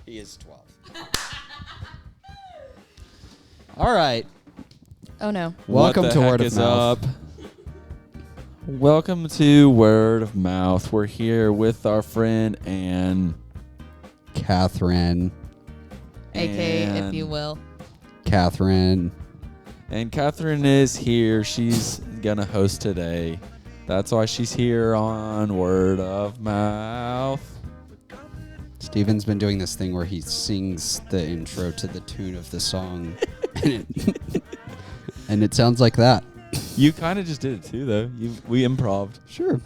He is 12. All right. Oh no. Welcome to Word of Mouth. Welcome to Word of Mouth. We're here with our friend Anne. Catherine. AK, if you will. Catherine. And Catherine is here. She's going to host today. That's why she's here on Word of Mouth. Steven's been doing this thing where he sings the intro to the tune of the song. And it sounds like that. You kind of just did it too, though. We improv'd. Sure.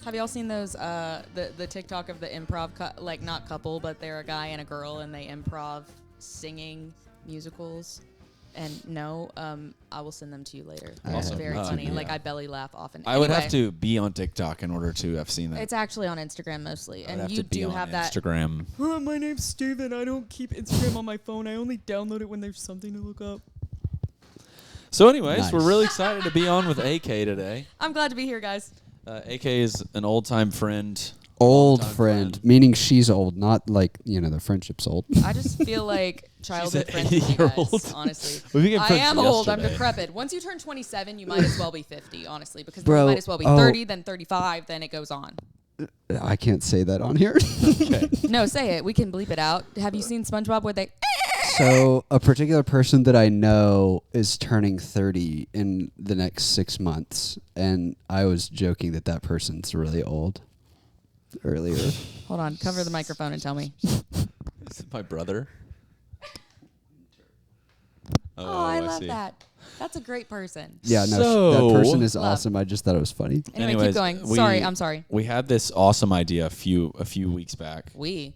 Have y'all seen those the TikTok of the improv like not couple, but they're a guy and a girl and they improv singing musicals? And no, I will send them to you later. They're Awesome. very Oh, funny. yeah. Like I belly laugh often. I would have Anyway, to be on TikTok in order to have seen that. It's actually on Instagram mostly, I would and have you to be do on have that. Instagram. Oh, my name's Steven. I don't keep Instagram on my phone. I only download it when there's something to look up. So anyways, Nice. we're really excited to be on with AK today. I'm glad to be here, guys. AK is an old-time friend. Old Longtime friend, meaning she's old, not like, the friendship's old. I just feel like childhood an friends with you guys, 80-year-old. honestly. We became I friends am old. I'm yesterday. decrepit. Once you turn 27, you might as well be 50, honestly, because then Bro, you might as well be oh. 30, then 35, then it goes on. I can't say that on here. Okay. No, say it. We can bleep it out. Have you seen SpongeBob where they... So a particular person that I know is turning 30 in the next 6 months, and I was joking that person's really old earlier. Hold on. Cover the microphone and tell me. This is my brother. Oh, I love see. that. That's a great person. Yeah, no, So- that person is Love. awesome. I just thought it was funny. Anyway, Anyways, keep going. we- Sorry, I'm sorry. We had this awesome idea a few weeks back, We.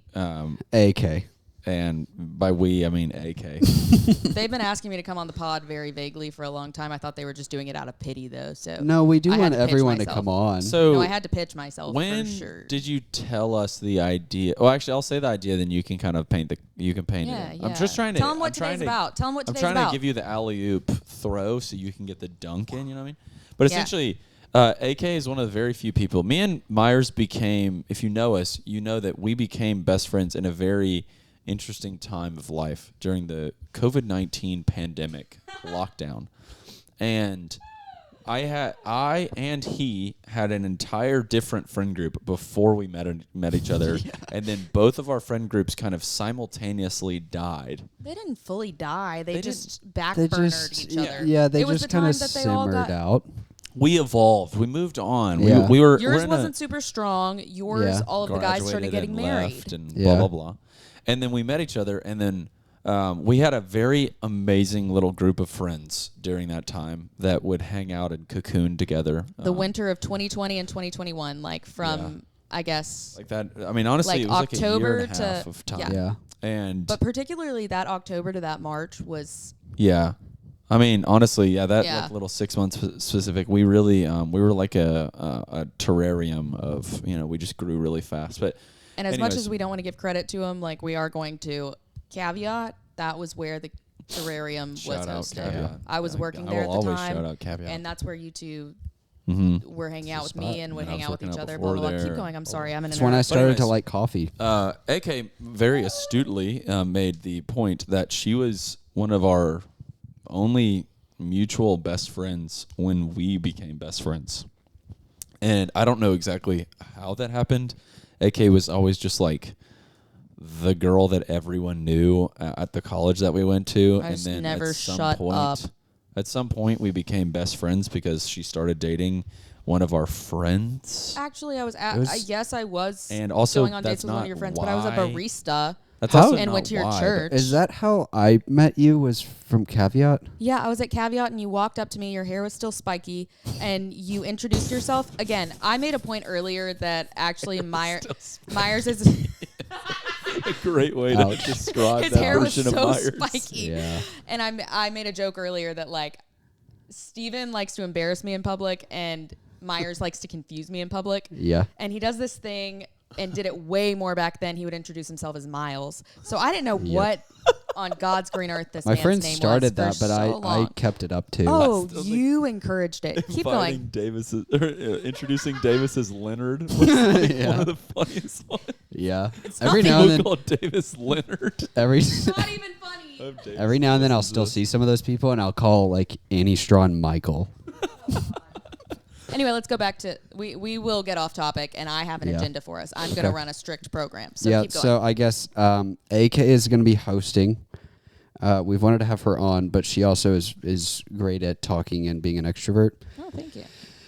AK. and by we I mean AK. They've been asking me to come on the pod very vaguely for a long time. I thought they were just doing it out of pity, though. So No, we do I had want to pitch everyone to myself. come on. So no, I had to pitch myself when for sure. did you tell us the idea? Well, actually, I'll say the idea, then you can kind of paint it. yeah, In. yeah. I'm just trying to tell them what I'm trying today's to, about. Tell them what I'm today's trying about. to give you the alley-oop throw so you can get the dunk in, you know what I mean? But Yeah. essentially, AK is one of the very few people. Me and Myers became, if you know us, you know that we became best friends in a very interesting time of life during the COVID-19 pandemic lockdown. And I and he had an entire different friend group before we met each other, and then both of our friend groups kind of simultaneously died. They didn't fully die. They, They just they backburnered just, each other. yeah, they it was just the kind time of that they all simmered got, out. We evolved. We moved on. Yeah. We were Yours we're in wasn't super strong. Yours, Yeah. all of the guys started graduated getting and married. left and Yeah. blah blah blah, and then we met each other, and then we had a very amazing little group of friends during that time that would hang out and cocoon together. The winter of 2020 and 2021, like from I guess, like that. I mean, honestly, like it was like a year October and a half to- of time. yeah. Yeah. And but particularly that October to that March was yeah, I mean, honestly, yeah, that Yeah. like little 6 months specific, we really we were like a terrarium of we just grew really fast. But and as much anyways. as we don't want to give credit to them, like we are going to caveat that was where the terrarium was Shout out hosted. Caveat. I was Yeah, working I there at will the always time, shout out Caveat. and that's where you two Mm-hmm. were hanging out with spot. me and would And I hang was out with working each out other. Blah, blah, before blah. Keep there. going. I'm sorry. I'm in That's an when I error. started to anyways. like coffee. AK very astutely made the point that she was one of our only mutual best friends when we became best friends. And I don't know exactly how that happened. AK was always just like the girl that everyone knew at the college that we went to. I And just then never at some shut point, up. At some point, we became best friends because she started dating one of our friends. Actually, I was It was- yes, I was And also, going on dates that's with one of not your friends, but I was a why- barista. That's How- also And not went to your why, but- church. Is that how I met you? Was from Caveat? Yeah, I was at Caveat and you walked up to me. Your hair was still spiky, and you introduced yourself. Again, I made a point earlier that actually Myers is A great way to Ouch. describe his that hair was version so of Myers. spiky. Yeah. And I made a joke earlier that like Steven likes to embarrass me in public and Myers likes to confuse me in public. Yeah. And he does this thing and did it way more back then. He would introduce himself as Miles. So I didn't know Yep. what on God's green earth this My man's friends name started was that, for but so I long. kept it up too. Oh, still think you encouraged it. Keep Inviting going. Davis, introducing Davis as Leonard was like Yeah. one of the funniest ones. Yeah. It's Every not now and then, People call Davis Leonard. every Not even funny. every now and then, I'll still see some of those people, and I'll call like Annie Strawn Michael. Anyway, let's go back to we will get off topic, and I have an Yeah. agenda for us. I'm going to Okay. run a strict program. So Yeah. keep going. So I guess AK is going to be hosting. We've wanted to have her on, but she also is great at talking and being an extrovert. Oh, thank you.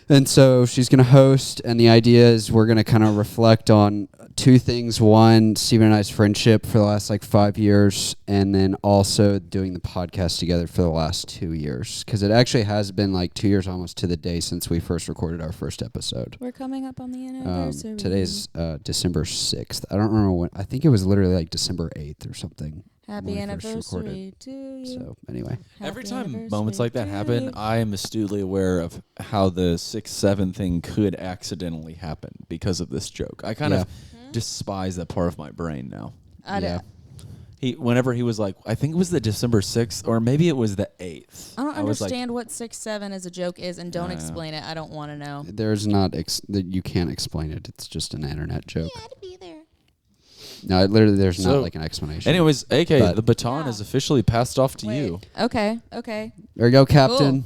And so she's going to host, and the idea is we're going to kind of reflect on two things. One, Stephen and I's friendship for the last 5 years, and then also doing the podcast together for the last 2 years. Because it actually has been 2 years almost to the day since we first recorded our first episode. We're coming up on the anniversary. Today's December 6th. I don't remember when. I think it was literally December 8th or something. Happy when we first recorded. anniversary to you. So anyway. Every Happy time anniversary moments like that to happen, you. I am astutely aware of how the 6-7 thing could accidentally happen because of this joke. I kind of despise that part of my brain now. Yeah. Whenever he was like, I think it was the December 6th, or maybe it was the 8th. I don't was like, understand what 6-7 as a joke is, and don't Yeah. explain it. I don't want to know. There's not that you can't explain it. It's just an internet joke. had to be there. No, there's So, not an explanation. Anyways, AK, But- the baton Yeah. is officially passed off to Wait. you. Okay. There you go, Captain.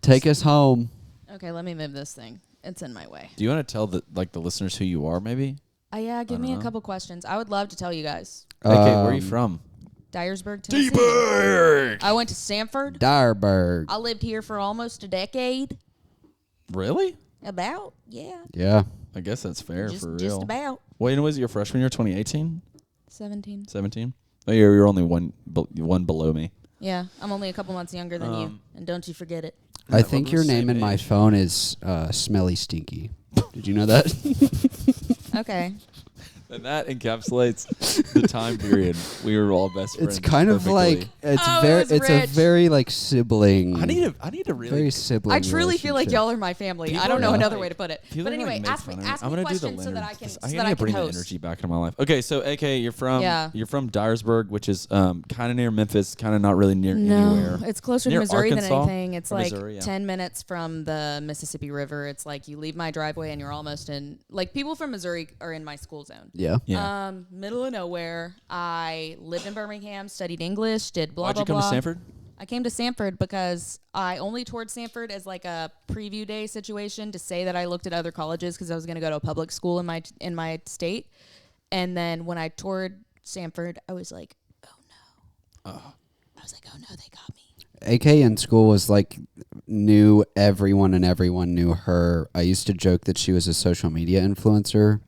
Take us home. Okay, let me move this thing. It's in my way. Do you want to tell the listeners who you are, maybe? Yeah, give I me don't a know. couple questions. I would love to tell you guys. AK, where are you Um, from? Dyersburg, Tennessee. I went to Sanford. Dyersburg. I lived here for almost a decade. Really? About, yeah. Yeah. I guess that's fair Just for real. about. When was your freshman year? 2018? 17. 17? Oh, you're only one below me. Yeah, I'm only a couple months younger than you. And don't you forget it. I Yeah, think we're your the name same in my age. phone is Smelly Stinky. Did you know that? Okay. And that encapsulates the time period we were all best friends. It's kind of perfectly. it's Oh, it very was it's a rich. very sibling. I need to really. very sibling. I truly feel like relationship. y'all are my family. People I don't are know like- another way to put it. People But are anyway, like, make ask me fun of me. ask I'm me gonna do the questions so that I Leonard, can 'cause so I that need I to can bring the host. energy back into my life. Okay, so AK, you're from Yeah. you're from Dyersburg, which is kind of near Memphis, kind of not really near No, anywhere. it's closer Near to Missouri Arkansas? than anything. It's Or like Missouri, yeah. 10 minutes from the Mississippi River. It's like you leave my driveway and you're almost in. Like people from Missouri are in my school zone. Yeah. Yeah. Middle of nowhere. I lived in Birmingham, studied English, did blah Why'd blah you come blah. to Stanford? I came to Sanford because I only toured Sanford as like a preview day situation to say that I looked at other colleges because I was going to go to a public school in my state. And then when I toured Sanford, I was like, oh no. I was like, oh no, they got me. AK in school was knew everyone and everyone knew her. I used to joke that she was a social media influencer.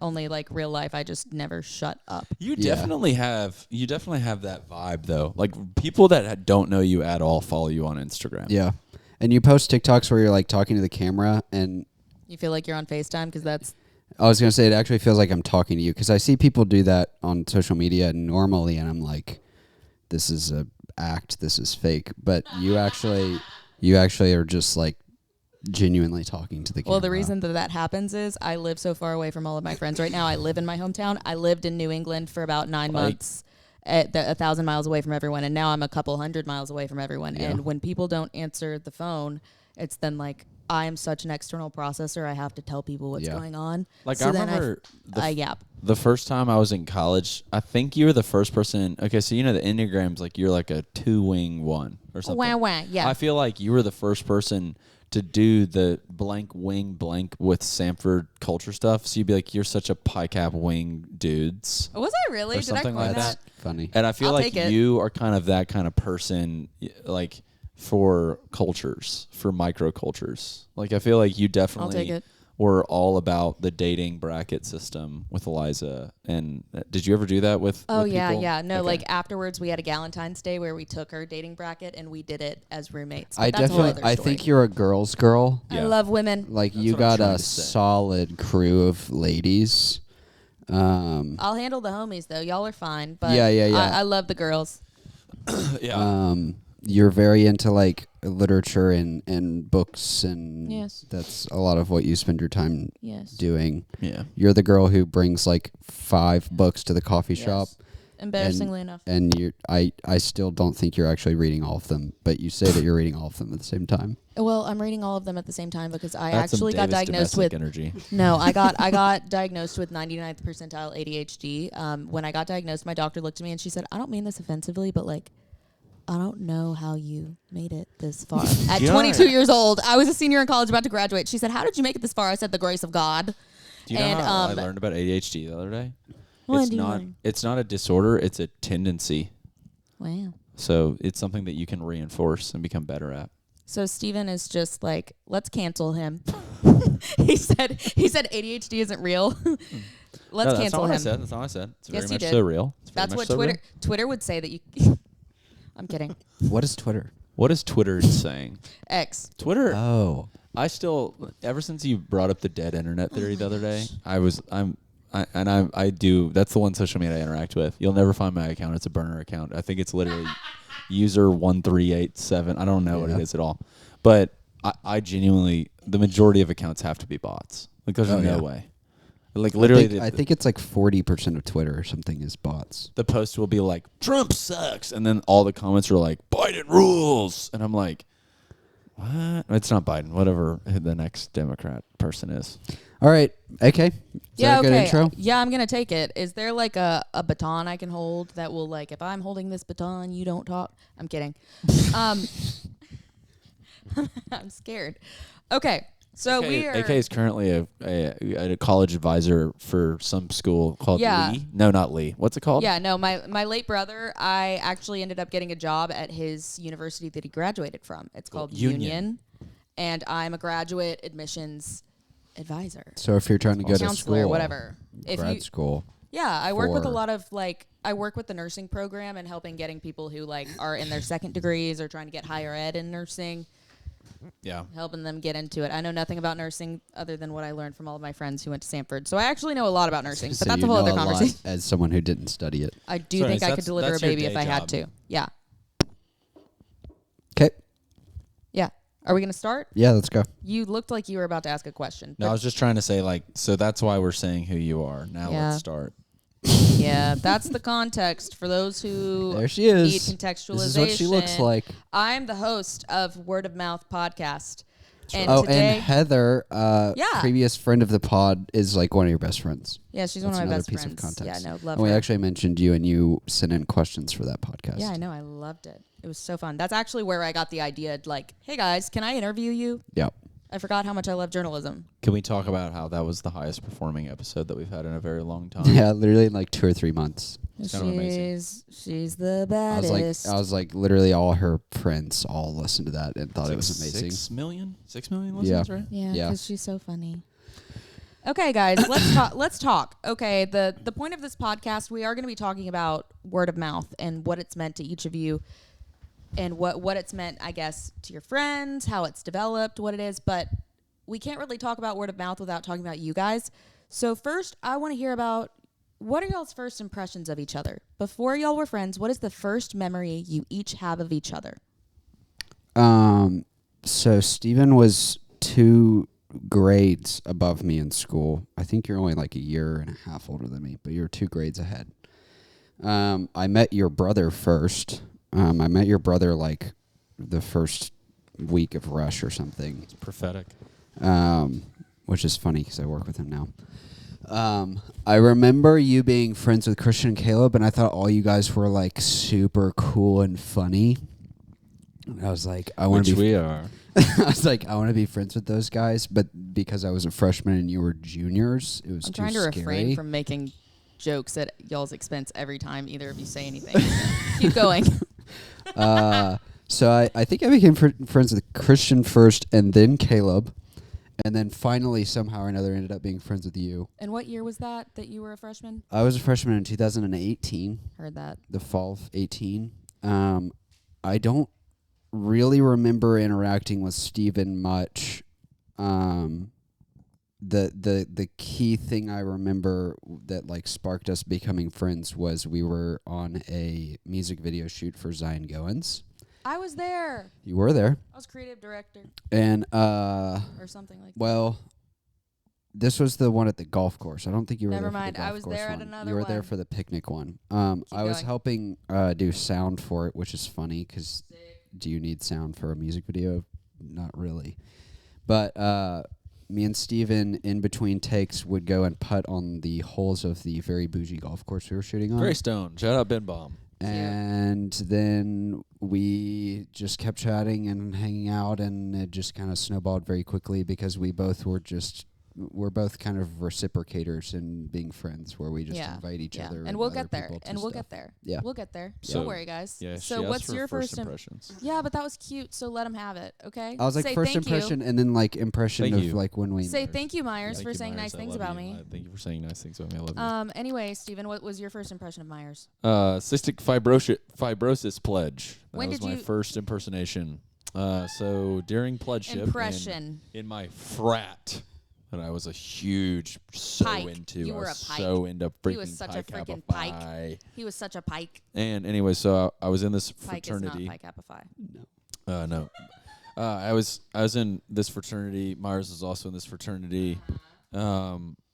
Only like real life, I just never shut up. You Yeah. definitely have that vibe though. Like people that don't know you at all follow you on Instagram. Yeah. And you post TikToks where you're talking to the camera, and You feel like you're on FaceTime because that's I was going to say it actually feels like I'm talking to you because I see people do that on social media normally, and I'm like, this is a act, this is fake. But you actually are just genuinely talking to the camera. well. The reason that happens is I live so far away from all of my friends right now. I live in my hometown. I lived in New England for about 9 months, at 1,000 miles away from everyone, and now I'm a couple hundred miles away from everyone. Yeah. And when people don't answer the phone, it's then like I am such an external processor. I have to tell people what's Yeah. going on. Like So I then remember I yap. the first time I was in college, I think you were the first person. Okay, so you know the Enneagram's you're like a 2-wing 1 or something. Wah wah. Yeah. I feel like you were the first person to do the blank wing blank with Sanford culture stuff. So you'd be like, you're such a pie cap wing dudes. Was I really? Or Did I something coin like that? that. funny. And I feel I'll like take it. you are kind of that kind of person, for cultures, for microcultures. I feel like you I'll take definitely it. were all about the dating bracket system with Eliza. And did you ever do that with? Oh with yeah, people? yeah. No, Okay. afterwards we had a Galentine's Day where we took her dating bracket and we did it as roommates. I But that's a whole definitely, other I story. think you're a girl's girl. I Yeah. love women. You what I'm got trying a to say. solid crew of ladies. I'll handle the homies though. Y'all are fine. But Yeah, yeah, yeah. I love the girls. yeah. You're very into literature and books, and Yes. that's a lot of what you spend your time Yes. doing. Yeah. You're the girl who brings 5 books to the coffee Yes. shop, Embarrassingly enough. And I still don't think you're actually reading all of them, but you say that you're reading all of them at the same time. Well, I'm reading all of them at the same time because I That's actually some got Davis diagnosed domestic with energy. No, I got diagnosed with 99th percentile ADHD. When I got diagnosed, my doctor looked at me and she said, "I don't mean this offensively, but like, I don't know how you made it this far." At 22 years old, I was a senior in college about to graduate. She said, "How did you make it this far?" I said, "The grace of God." Do you know how I learned about ADHD the other day? When did you learn? It's not a disorder, it's a tendency. Wow. So it's something that you can reinforce and become better at. So Steven is just like, let's cancel him. he said ADHD isn't real. Let's cancel him. That's not what I said. It's Yes, very you much did. so real. It's very That's much what so real. Twitter would say that you I'm kidding. What is Twitter? What is Twitter saying? X. Twitter. Oh. I still, ever since you brought up the dead internet theory the other day, I do. That's the one social media I interact with. You'll never find my account. It's a burner account. I think it's literally user 1387. I don't know what it is at all. But I genuinely, the majority of accounts have to be bots. Like there's no way. Like literally, I think it's like 40% of Twitter or something is bots. the post will be like Trump sucks, and then all the comments are like Biden rules, and I'm like, what? It's not Biden. Whatever the next Democrat person is. All right. Okay. Is that a good intro? Yeah, I'm gonna take it. Is there like a baton I can hold that will like if I'm holding this baton, you don't talk? I'm kidding. I'm scared. Okay. So we are AK is currently a college advisor for some school called Yeah. Lee. No, not Lee. What's it called? Yeah, no, my late brother, I actually ended up getting a job at his university that he graduated from. It's called Union. And I'm a graduate admissions advisor. So if you're trying to go to Counselor, school, whatever. grad school. Yeah, I work with a for- lot of I work with the nursing program and helping getting people who like are in their second degrees or trying to get higher ed in nursing, Yeah. helping them get into it. I know nothing about nursing other than what I learned from all of my friends who went to Sanford. So I actually know a lot about nursing, So but that's you a whole know other lot conversation. as someone who didn't study it. I do Sorry, think so I could that's- deliver a that's your baby if day I had job. to. Yeah. Okay. Yeah. Are we going to start? Yeah, let's go. You looked like you were about to ask a question. No, I but was just trying to say like, so that's why we're saying who you are. Now Yeah. let's start. yeah, that's the context for those who There she need is. contextualization. This is what she looks like. I'm the host of Word of Mouth Podcast. And Oh, today, and Heather, Yeah. previous friend of the pod, is like one of your best friends. yeah, she's That's one of my another best piece friends. of context. Yeah, no, love And we her. actually mentioned you, and you sent in questions for that podcast. Yeah, I know. I loved it. It was so fun. That's actually where I got the idea. Like, hey guys, can I interview you? Yep. I forgot how much I love journalism. Can we talk about how that was the highest performing episode that we've had in a very long time? Yeah, literally in like 2 or 3 months. It's kind of amazing. She's the I baddest. was like, literally all her friends all listened to that and thought It's it was like amazing. 6 million? 6 million listens, right? Yeah, Yeah. because she's so funny. Okay, guys, let's talk. Let's talk. Okay, the point of this podcast, we are going to be talking about word of mouth and what it's meant to each of you, and what it's meant, I guess, to your friends, how it's developed, what it is. But we can't really talk about word of mouth without talking about you guys. So first, I want to hear about what are y'all's first impressions of each other before y'all were friends. What is the first memory you each have of each other? So Steven was 2 grades above me in school. I think you're only like a year and a half older than me, but you're 2 grades ahead. I met your brother first. I met your brother like the first week of Rush or something, It's prophetic. which is funny because I work with him now. I remember you being friends with Christian and Caleb, and I thought all you guys were like super cool and funny. And I was like, I want to be. we are. I was like, I want to be friends with those guys, but because I was a freshman and you were juniors, it was I'm too trying to scary. refrain from making jokes at y'all's expense every time either of you say anything. Keep going. So I think I became friends with Christian first, and then Caleb, and then finally somehow or another ended up being friends with you. And what year was that you were a freshman? I was a freshman in 2018, Heard that. the fall of 18. I don't really remember interacting with Steven much. The key thing I remember that like sparked us becoming friends was we were on a music video shoot for Zion Goins. I was there. You were there. I was creative director And or something like that. well, This was the one at the golf course. I don't think you were Never there mind. for the I golf was course there at one. another You were there one. for the picnic one. Keep I was going. helping do sound for it, which is funny because do you need sound for a music video? Not really. But me and Steven, in between takes, would go and putt on the holes of the very bougie golf course we were shooting on. Greystone. Shout out Ben Baum. And then we just kept chatting and hanging out, and it just kind of snowballed very quickly because we're both kind of reciprocators in being friends, where we just invite each other. And we'll other get there. people to And we'll stuff. get there. Yeah. We'll get there. So- Don't worry, guys. Yeah. So she asked what's for your first impressions? Yeah, but that was cute. So let him have it. Okay. I was like Say first thank impression, You. and then like impression Thank of you. like when we Say thank you, Myers, Thank for you, saying Myers. nice I things love about you. me. Thank you for saying nice things about me. I love you. Anyway, Steven, what was your first impression of Myers? Cystic fibrosis pledge. That When was did my you- first impersonation. So during pledgeship, Impression. in my frat, that I was a huge Pike. into. You I were was a pike. so into freaking He was such a Pi Kappa freaking Phi. pike. He was such a pike. And anyway, so I was in this Pike fraternity. is not Pi Kappa Phi. No. I was in this fraternity. Myers was also in this fraternity.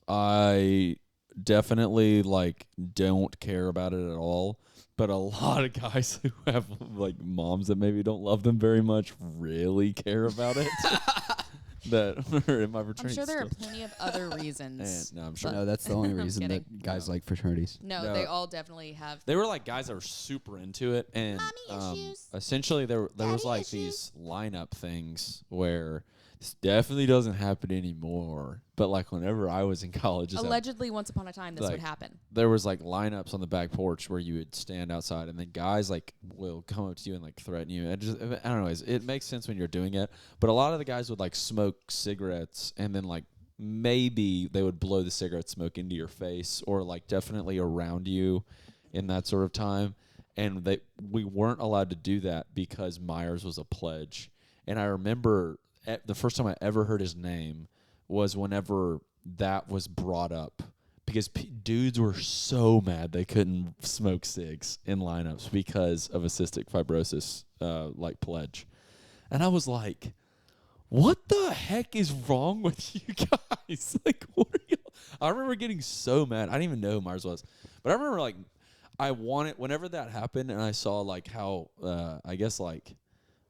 I definitely don't care about it at all. But a lot of guys who have moms that maybe don't love them very much really care about it. That are in my fraternity. I'm sure there are still. plenty of other reasons. No, I'm sure. No, that's the only I'm reason that kidding. guys like fraternities. No, they all definitely have. They were guys that were super into it, and essentially there was these lineup things where this definitely doesn't happen anymore. But whenever I was in college, Allegedly, once upon a time, this would happen. there was lineups on the back porch where you would stand outside, and then guys will come up to you and threaten you. I don't know. It makes sense when you're doing it, but a lot of the guys would smoke cigarettes, and then maybe they would blow the cigarette smoke into your face or definitely around you in that sort of time. And we weren't allowed to do that because Myers was a pledge. And I remember the first time I ever heard his name was whenever that was brought up, because dudes were so mad they couldn't smoke cigs in lineups because of a cystic fibrosis pledge. And I was like, what the heck is wrong with you guys? What are you? I remember getting so mad. I didn't even know who Myers was, but I remember I wanted, whenever that happened and I saw how I guess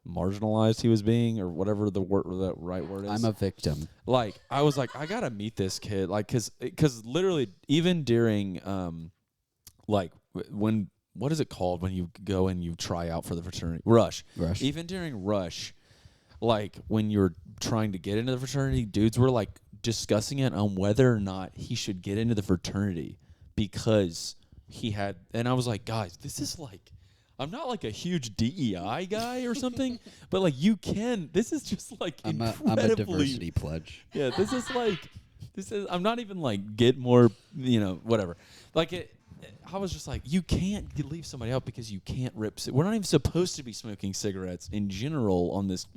marginalized he was being, or whatever the right word is. I'm a victim. I was I gotta meet this kid, because literally even during when, what is it called when you go and you try out for the fraternity? Rush. Even during Rush, when you're trying to get into the fraternity, dudes were discussing it on whether or not he should get into the fraternity because he had, and I was like, guys, this is I'm not a huge DEI guy or something, but you can. This is just I'm a incredibly. diversity pledge. Yeah, this is I'm not even get more, whatever. I was just you can't leave somebody out because you can't rip. We're not even supposed to be smoking cigarettes in general on this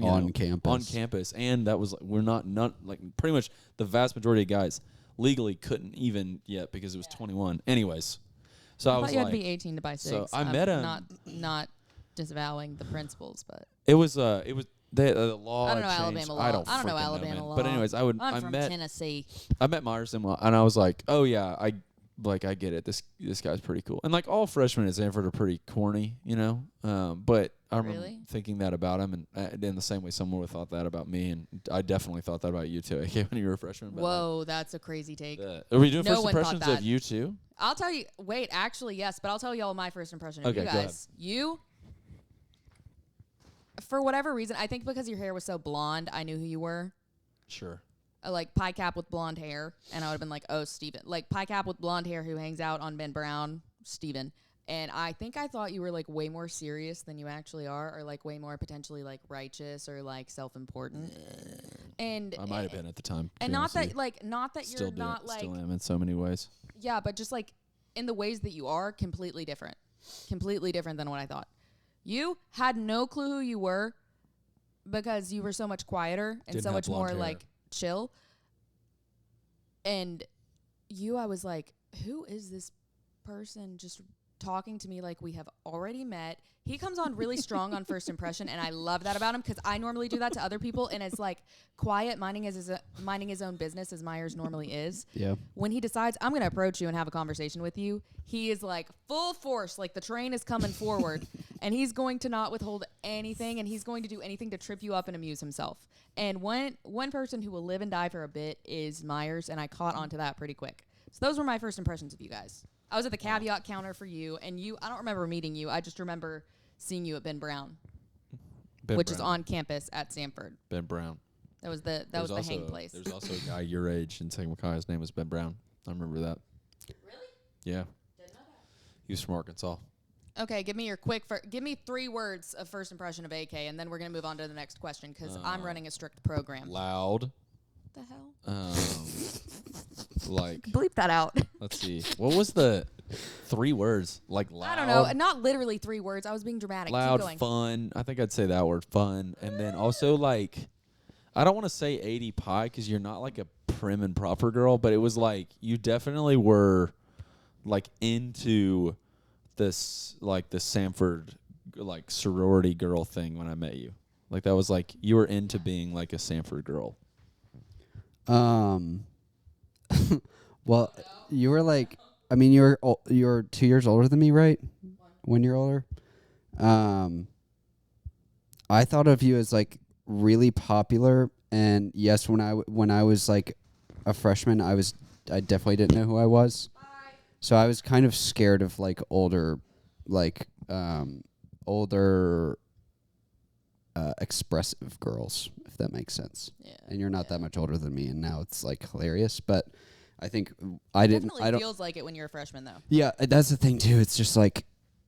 On campus. On campus, and that was we're not pretty much the vast majority of guys legally couldn't even yet because it was 21. Anyways. So I I was thought you had to be 18 to buy cigs. So I met him. Not disavowing the principles, but It was the law. I don't know changed. Alabama law. I don't know freaking Alabama man. law. But anyways, I'm I from met Tennessee. Myers and I was like, oh yeah, I get it. This guy's pretty cool. And all freshmen at Sanford are pretty corny, But I remember Really? thinking that about him, and in the same way someone would have thought that about me, and I definitely thought that about you too. When you were a freshman. But Whoa, that's a crazy take. are we doing No first one thought impressions that. of you too? I'll tell you. Wait, actually, yes, but I'll tell y'all my first impression of Okay, you go ahead. guys. You, for whatever reason, I think because your hair was so blonde, I knew who you were. Sure. Pie Cap with blonde hair, and I would have been like, oh, Steven. Pie Cap with blonde hair who hangs out on Ben Brown, Steven. And I think I thought you were way more serious than you actually are, or way more potentially righteous or self-important. And I might have been at the time. and not that not that still you're not still am in so many ways. yeah, but just in the ways that you are, completely different than what I thought. You had no clue who you were because you were so much quieter and Didn't so have much more blonde hair. chill. And I was like, who is this person just talking to me like we have already met. He comes on really strong on first impression, and I love that about him because I normally do that to other people, and it's like quiet, minding his own business as Myers normally is. Yeah. When he decides I'm going to approach you and have a conversation with you, he is like full force, like the train is coming forward, and he's going to not withhold anything, and he's going to do anything to trip you up and amuse himself. And one person who will live and die for a bit is Myers, and I caught on to that pretty quick. So those were my first impressions of you guys. I was at the caveat counter for you, and I don't remember meeting you. I just remember seeing you at Ben Brown, which is on campus at Sanford. Ben Brown. That was the hang place. There's also a guy your age in St. Mackay. His name was Ben Brown. I remember that. Really? Yeah. Didn't know that. He was from Arkansas. Okay, give me 3 words of first impression of AK, and then we're gonna move on to the next question because I'm running a strict program. Loud. What the hell? Like, Bleep that out. let's see. What was the 3 words? Like loud. I don't know. Not literally 3 words. I was being dramatic. Loud, Keep going. fun. I think I'd say that word, fun. And then also like, I don't want to say 80 pie because you're not like a prim and proper girl, but it was like you definitely were like into this, like the Sanford like sorority girl thing when I met you. Like that was like you were into being like a Sanford girl. Well, you were like, I mean, you're 2 years older than me, right? 1 year older. I thought of you as like really popular, and yes, when I was like a freshman, I definitely didn't know who I was. So I was kind of scared of like older expressive girls, if that makes sense. Yeah. And you're not that much older than me, and now it's like hilarious. But I think I don't. Feels like it when you're a freshman though. Yeah, that's the thing too. It's just like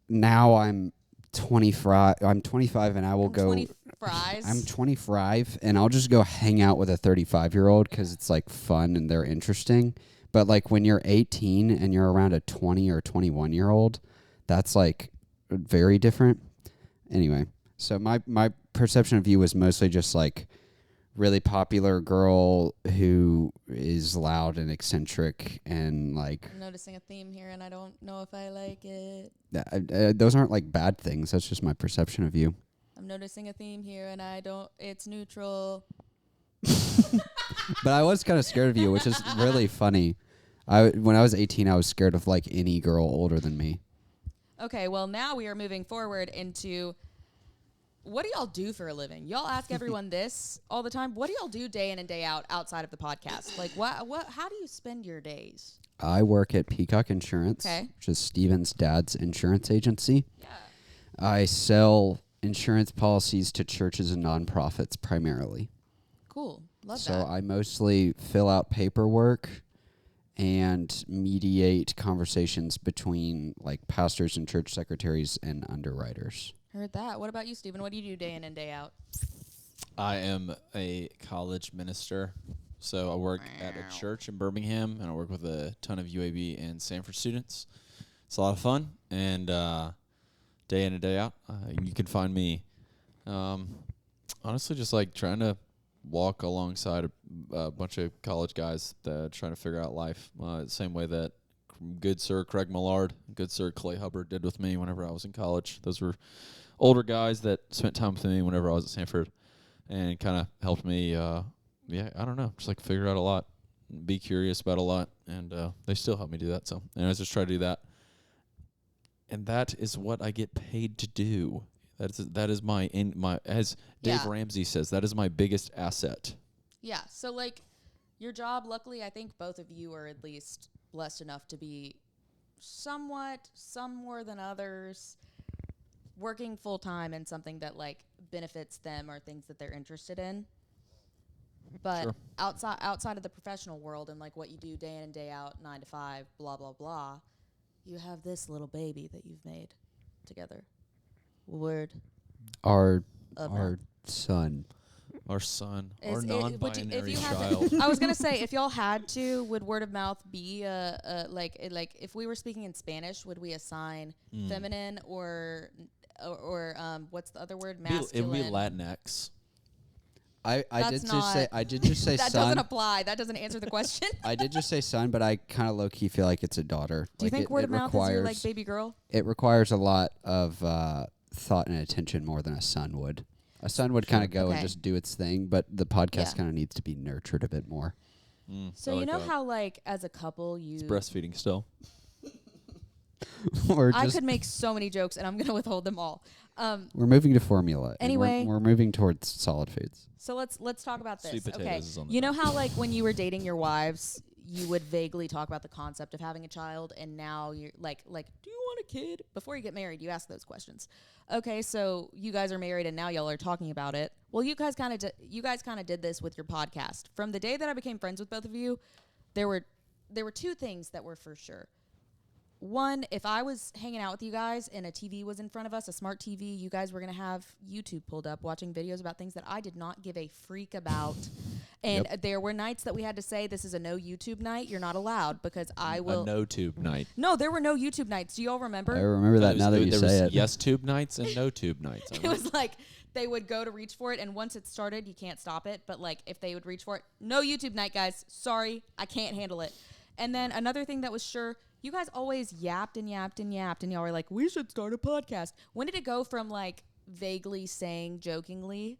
now I'm 25. I'm 25, and I will go. 20 fries. I'm 25, and I'll just go hang out with a 35-year-old because it's like fun and they're interesting. But like when you're 18 and you're around a 20 or 21-year-old, that's like very different. Anyway, so my perception of you was mostly just like really popular girl who is loud and eccentric and like. I'm noticing a theme here, and I don't know if I like it. Those aren't like bad things. That's just my perception of you. I'm noticing a theme here, and I don't. It's neutral. But I was kind of scared of you, which is really funny. When I was 18, I was scared of like any girl older than me. Okay, well now we are moving forward into what do y'all do for a living? Y'all ask everyone this all the time. What do y'all do day in and day out outside of the podcast? Like what how do you spend your days? I work at Peacock Insurance, Okay. which is Steven's dad's insurance agency. Yeah. I sell insurance policies to churches and nonprofits primarily. Cool. Love So that. I mostly fill out paperwork and mediate conversations between like pastors and church secretaries and underwriters. Heard that. What about you, Stephen? What do you do day in and day out? I am a college minister, so I work at a church in Birmingham, and I work with a ton of UAB and Sanford students. It's a lot of fun, and day in and day out, you can find me, honestly, just like trying to walk alongside a bunch of college guys that are trying to figure out life, the same way that good Sir Craig Millard, good Sir Clay Hubbard did with me whenever I was in college. Those were older guys that spent time with me whenever I was at Sanford and kind of helped me, I don't know, just like figure out a lot, be curious about a lot, and they still help me do that. So, and I just try to do that. And that is what I get paid to do. That is my as Dave Ramsey says, that is my biggest asset. Yeah. So like your job, luckily I think both of you are at least blessed enough to be some more than others, working full time in something that like benefits them or things that they're interested in. But Sure. outside of the professional world and like what you do day in and day out, 9 to 5, blah blah blah, you have this little baby that you've made together. Word. Our Of son. Our son, Is our it- non-binary if you had child. I was gonna say, if y'all had to, would word of mouth be like if we were speaking in Spanish, would we assign feminine or what's the other word? It would be Masculine. Latinx. I That's did just say not- I did just say that son. doesn't apply. That doesn't answer the question. I did just say son, but I kind of low key feel like it's a daughter. Do you Like, think word of mouth is your like requires- baby girl? It requires a lot of thought and attention more than a son would. A son would kind of go and Okay. just do its thing, but the podcast Yeah. kind of needs to be nurtured a bit more. So I you like know that. how like as a couple you It's breastfeeding still. Or I just could make so many jokes and I'm gonna withhold them all. we're moving to formula. and Anyway. we're moving towards solid foods. So let's talk about this. Sweet potatoes Okay. is on the You know menu. how like when you were dating your wives, you would vaguely talk about the concept of having a child, and now you're like, do you want a kid? Before you get married, you ask those questions. Okay, so you guys are married, and now y'all are talking about it. Well, you guys kind of did this with your podcast. From the day that I became friends with both of you, there were two things that were for sure. One, if I was hanging out with you guys and a TV was in front of us, a smart TV, you guys were going to have YouTube pulled up watching videos about things that I did not give a freak about. And there were nights that we had to say, this is a no YouTube night. You're not allowed because I will. A no tube night. No, there were no YouTube nights. Do you all remember? I remember that now that you there say was it. yes tube nights and no tube nights. It was like they would go to reach for it, and once it started, you can't stop it. But like if they would reach for it, no YouTube night, guys. Sorry, I can't handle it. And then another thing that was sure, you guys always yapped and yapped and yapped, and y'all were like, we should start a podcast. When did it go from like vaguely saying jokingly?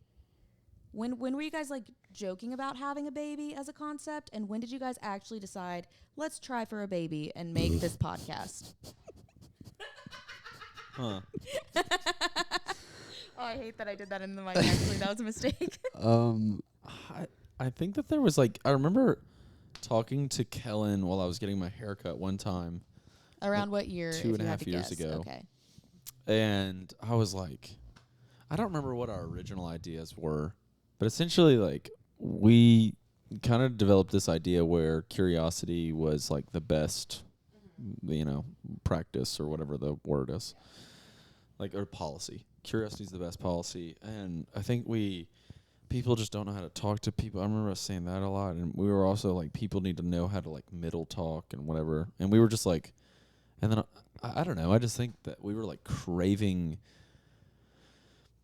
When were you guys like joking about having a baby as a concept? And when did you guys actually decide, let's try for a baby and make this podcast? Huh. Oh, I hate that I did that in the mic. Actually, that was a mistake. I think that there was like I remember talking to Kellen while I was getting my haircut one time, Around what year? Two if and a you had half to years guess? ago. Okay. and I was like, I don't remember what our original ideas were, but essentially like we kind of developed this idea where curiosity was like the best, practice or whatever the word is, like or policy. Curiosity is the best policy, and I think people just don't know how to talk to people. I remember us saying that a lot, and we were also like, people need to know how to like middle talk and whatever. And we were just like, and then I don't know. I just think that we were like craving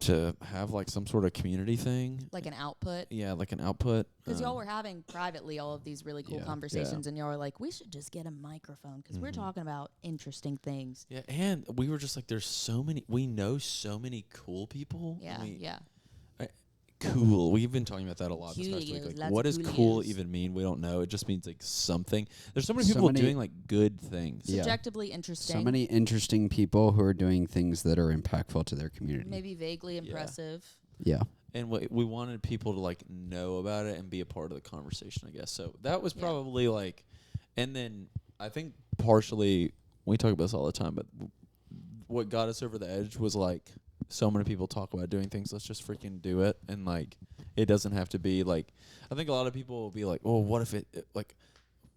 to have like some sort of community thing. Like an output. Yeah, like an output. Because y'all were having privately all of these really cool Yeah. conversations, and y'all were like, we should just get a microphone because we're talking about interesting things. Yeah, and we were just like, we know so many cool people. Yeah, yeah. Cool. We've been talking about that a lot this past week. Coolios, Like, lots what of does cool coolios. even mean? We don't know. It just means like something. There's so many So people many- doing like good things. Yeah. Subjectively interesting. So many interesting people who are doing things that are impactful to their community. Maybe vaguely impressive. Yeah. And we wanted people to like know about it and be a part of the conversation, I guess. So that was Yeah. probably like, and then I think partially we talk about this all the time, but what got us over the edge was like so many people talk about doing things. Let's just freaking do it, and like it doesn't have to be like. I think a lot of people will be like, "Oh, what if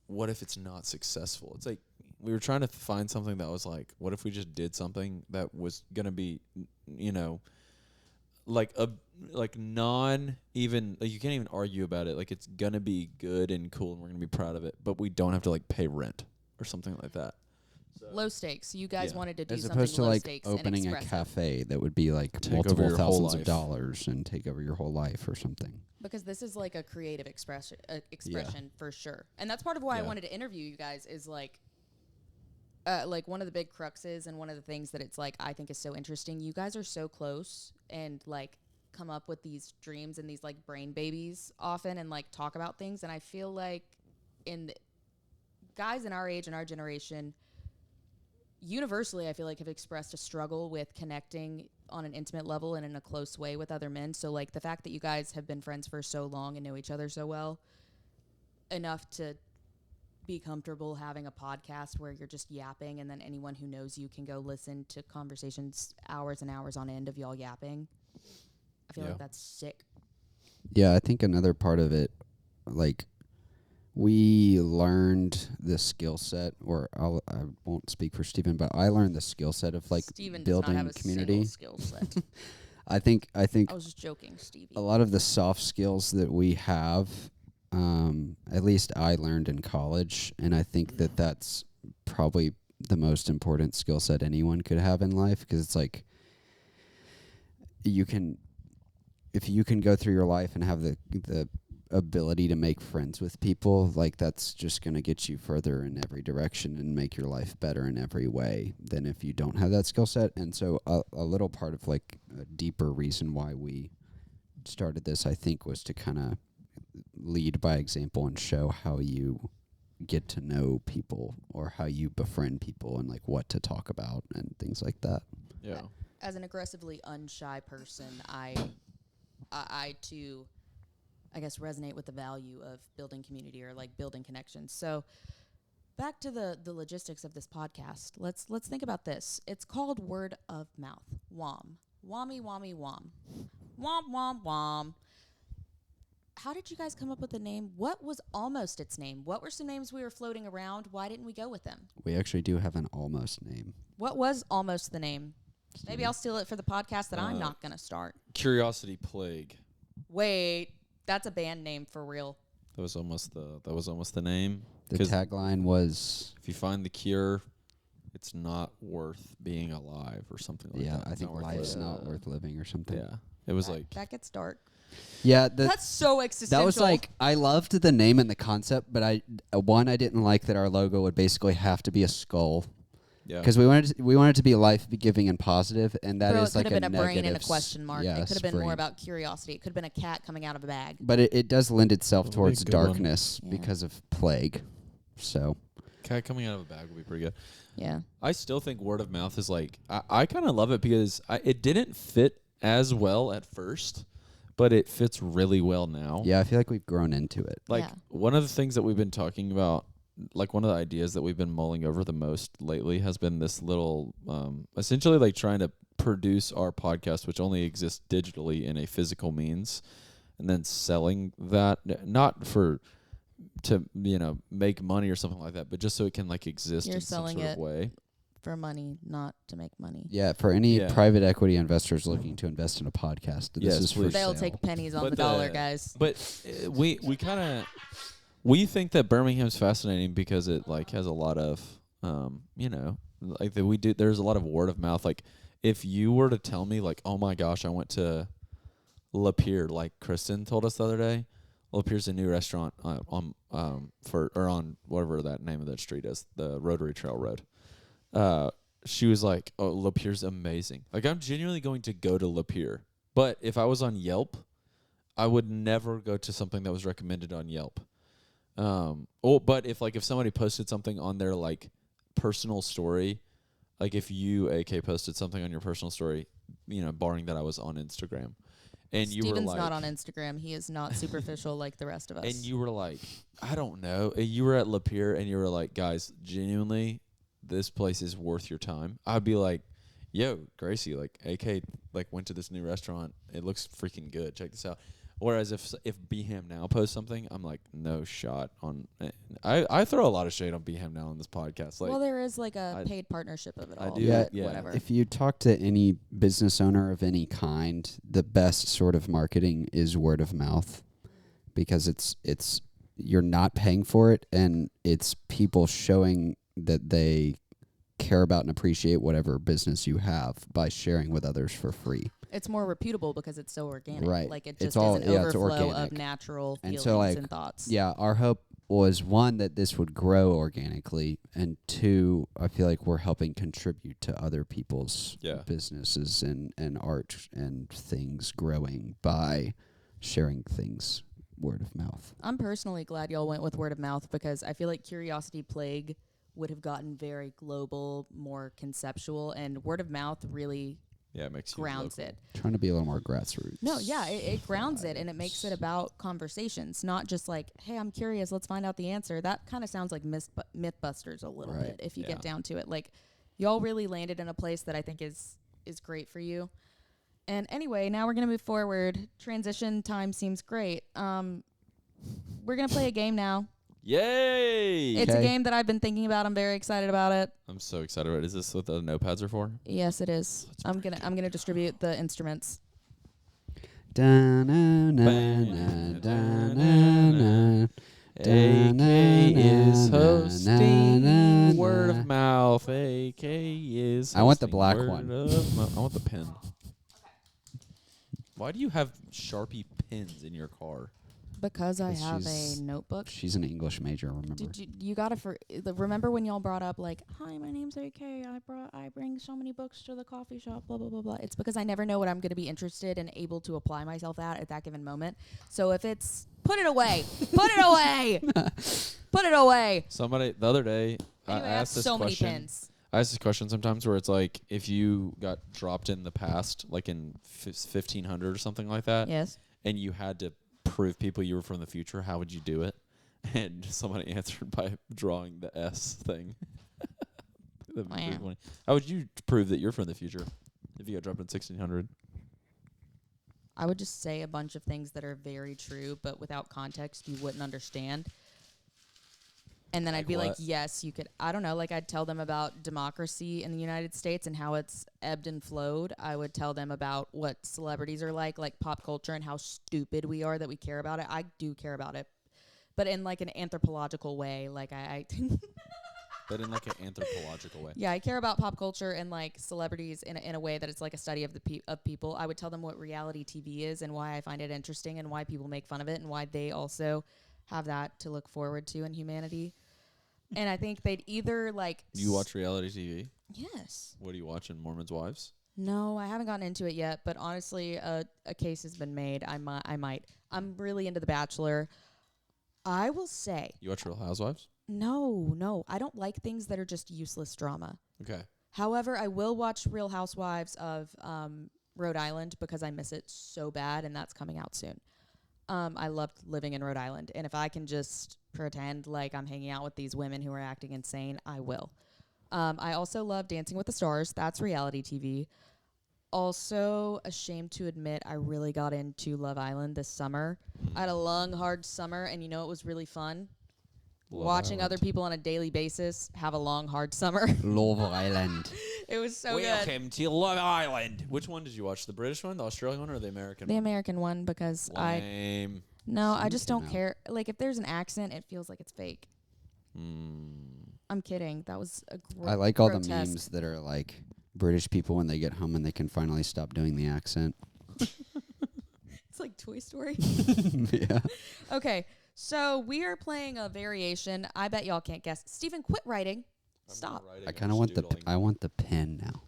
what if it's not successful?" It's like we were trying to find something that was like, what if we just did something that was gonna be, like non even like you can't even argue about it. Like it's gonna be good and cool, and we're gonna be proud of it, but we don't have to like pay rent or something like that. Low stakes. You guys Yeah. wanted to do As something opposed to low like stakes opening and a expressive. cafe that would be like Take over multiple your whole thousands of life. dollars and take over your whole life or something. Because this is like a creative expression for sure, and that's part of why I Yeah. wanted to interview you guys. Is like one of the big cruxes and one of the things that it's like I think is so interesting. You guys are so close and like come up with these dreams and these like brain babies often and like talk about things, and I feel like guys in our age and our generation universally I feel like have expressed a struggle with connecting on an intimate level and in a close way with other men. So like the fact that you guys have been friends for so long and know each other so well enough to be comfortable having a podcast where you're just yapping and then anyone who knows you can go listen to conversations hours and hours on end of y'all yapping. I feel Yeah. like that's sick. Yeah, I think another part of it, like, we learned the skill set, or I won't speak for Stephen, but I learned the skill set of like Steven building does not have a community. single skill set. I think I was just joking, Stevie. a lot of the soft skills that we have, at least I learned in college, and I think that that's probably the most important skill set anyone could have in life, because it's like you can if you can go through your life and have the ability to make friends with people, like that's just going to get you further in every direction and make your life better in every way than if you don't have that skill set. And so a little part of like a deeper reason why we started this, I think, was to kind of lead by example and show how you get to know people or how you befriend people and like what to talk about and things like that. Yeah. As an aggressively unshy person, I too, I guess, resonate with the value of building community or like building connections. So back to the logistics of this podcast. Let's think about this. It's called word of mouth. WOM. Wommy wommy wom. Wom wom wom. How did you guys come up with the name? What was almost its name? What were some names we were floating around? Why didn't we go with them? We actually do have an almost name. What was almost the name? Maybe I'll steal it for the podcast that I'm not going to start. Curiosity Plague. Wait, that's a band name for real. That was almost the name. The 'Cause tagline was, if you find the cure, it's not worth being alive or something like that. I It's think not worth life's living. not worth living or something. Yeah. It was like That gets dark. Yeah, That's so existential. that was like, I loved the name and the concept, but I didn't like that our logo would basically have to be a skull. yeah. Because we wanted it to be life-giving and positive, and that Bro, is it like could have a been a brain and a negative question mark. Yeah, it could have been more brain. about curiosity. It could have been a cat coming out of a bag. But it does lend itself That would be towards a good one. darkness Yeah. because of plague. So Cat coming out of a bag would be pretty good. Yeah. I still think word of mouth is like I kind of love it because it didn't fit as well at first, but it fits really well now. yeah, I feel like we've grown into it. Like Yeah. one of the things that we've been talking about, like one of the ideas that we've been mulling over the most lately has been this little, essentially like trying to produce our podcast, which only exists digitally in a physical means, and then selling that, not to make money or something like that, but just so it can like exist You're in some selling sort of it way. For money, not to make money. Yeah, for any Yeah. private equity investors looking to invest in a podcast, this Yes, is for please. They'll sale. take pennies on But the dollar, the- guys. But we kind of we think that Birmingham's fascinating because it like has a lot of like that we do. There's a lot of word of mouth. Like if you were to tell me like, oh my gosh, I went to Lapeer, like Kristen told us the other day. Lapeer's a new restaurant on whatever that name of that street is, the Rotary Trail Road. She was like, oh, Lapeer's amazing. Like I'm genuinely going to go to Lapeer. But if I was on Yelp, I would never go to something that was recommended on Yelp. But if somebody posted something on their like personal story, like if you AK posted something on your personal story, barring that I was on Instagram, and you were Steven's like, not on Instagram. He is not superficial like the rest of us. and you were like, I don't know, you were at Lapeer and you were like, guys, genuinely, this place is worth your time. I'd be like, yo, Gracie, like AK like went to this new restaurant. It looks freaking good. Check this out. Whereas if Beham Now posts something, I'm like, no shot on. I throw a lot of shade on Beham Now on this podcast. Like, well, there is like a I- paid partnership of it I all. do, but yeah. Whatever. If you talk to any business owner of any kind, the best sort of marketing is word of mouth, because it's you're not paying for it, and it's people showing that they care about and appreciate whatever business you have by sharing with others for free. It's more reputable because it's so organic. Right. Like it It's just all- is an yeah, it's overflow of organic. natural And feelings so, like, and thoughts. Yeah, our hope was, one, that this would grow organically, and two, I feel like we're helping contribute to other people's Yeah. businesses and art and things growing by sharing things word of mouth. I'm personally glad y'all went with word of mouth because I feel like Curiosity Plague would have gotten very global, more conceptual, and word of mouth really yeah, it makes you grounds local. it. Trying to be a little more grassroots. No, yeah, it grounds it and it makes it about conversations, not just like, hey, I'm curious, let's find out the answer. That kind of sounds like Mythbusters a little Right. bit if you Yeah. get down to it. Like, y'all really landed in a place that I think is great for you. And anyway, now we're going to move forward. Transition time seems great. We're going to play a game now. Yay! It's a Okay. game that I've been thinking about. I'm very excited about it. I'm so excited about it. Is this what the notepads are for? Yes, it is. I'm gonna distribute the instruments. AK is hosting Da-na-na-na-na. word of mouth. AK is. I want the hosting black word one. of mouth. I want the pen. Why do you have Sharpie pins in your car? Because I 'Cause have she's- a notebook. She's an English major, remember? Did you gotta remember when y'all brought up like, hi, my name's AK. I bring so many books to the coffee shop. Blah blah blah blah. It's because I never know what I'm gonna be interested and able to apply myself at that given moment. So if it's put it away, put it away, put it away. Somebody the other day, Anyway, I I have asked this so many question. pins. I ask this question sometimes where it's like, if you got dropped in the past, like in 1500 or something like that, Yes. and you had to prove people you were from the future, how would you do it? And somebody answered by drawing the S thing. That'd be pretty Wow. funny. How would you prove that you're from the future if you got dropped in 1600? I would just say a bunch of things that are very true, but without context, you wouldn't understand. And then Like I'd be like, what? yes, you could. I don't know. Like, I'd tell them about democracy in the United States and how it's ebbed and flowed. I would tell them about what celebrities are like pop culture, and how stupid we are that we care about it. I do care about it, but in like an anthropological way. Like, I But in like an anthropological way. yeah, I care about pop culture and like celebrities in a way that it's like a study of of people. I would tell them what reality TV is and why I find it interesting and why people make fun of it and why they also have that to look forward to in humanity. And I think they'd either like You watch reality TV? Yes. What do you watch in Mormon's Wives? No, I haven't gotten into it yet, but honestly, a case has been made. I might. I'm really into The Bachelor. I will say, You watch Real Housewives? no, I don't like things that are just useless drama. Okay. However, I will watch Real Housewives of Rhode Island because I miss it so bad, and that's coming out soon. I loved living in Rhode Island, and if I can just pretend like I'm hanging out with these women who are acting insane, I will. I also love Dancing with the Stars. That's reality TV. Also, ashamed to admit, I really got into Love Island this summer. I had a long, hard summer, and you know it was really fun? Love Watching Island. other people on a daily basis have a long, hard summer. Love Island. It was so good. Welcome to Love Island. Which one did you watch? The British one, the Australian one, or the American The one? American one because I Lame. I just Came don't out. care. Like if there's an accent, it feels like it's fake. Mm. I'm kidding. That was a I like all the grotesque. memes that are like British people when they get home and they can finally stop doing the accent. It's like Toy Story. Yeah. Okay, so we are playing a variation. I bet y'all can't guess. Steven, quit writing. Stop. I kind of want I want the pen now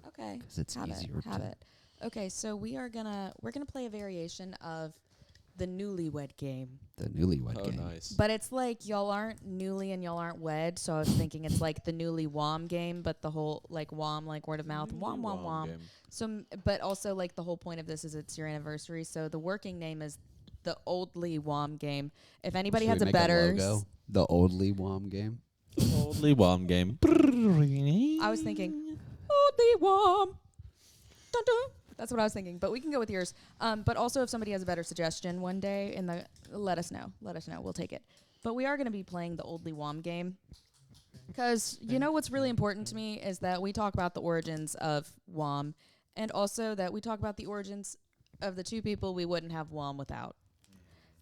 Okay. because it's Have easier it. Have to. it. Okay, so we're gonna play a variation of the Newlywed Game. The newlywed Oh, game. nice. But it's like y'all aren't newly and y'all aren't wed, so I was thinking it's like the Newly Wom game, but the whole like Wom, like word of mouth, Wom Wom Wom. game. So, but also like the whole point of this is it's your anniversary, so the working name is the Oldly Wom game. If anybody Should has we a make better, logo? The Oldly Wom game. Oldly Wom game. I was thinking Oldly Wom. Dun dun. That's what I was thinking, but we can go with yours. But also, if somebody has a better suggestion one day, let us know. Let us know. We'll take it. But we are going to be playing the Oldly Wom game because you know what's really important to me is that we talk about the origins of Wom, and also that we talk about the origins of the two people we wouldn't have Wom without.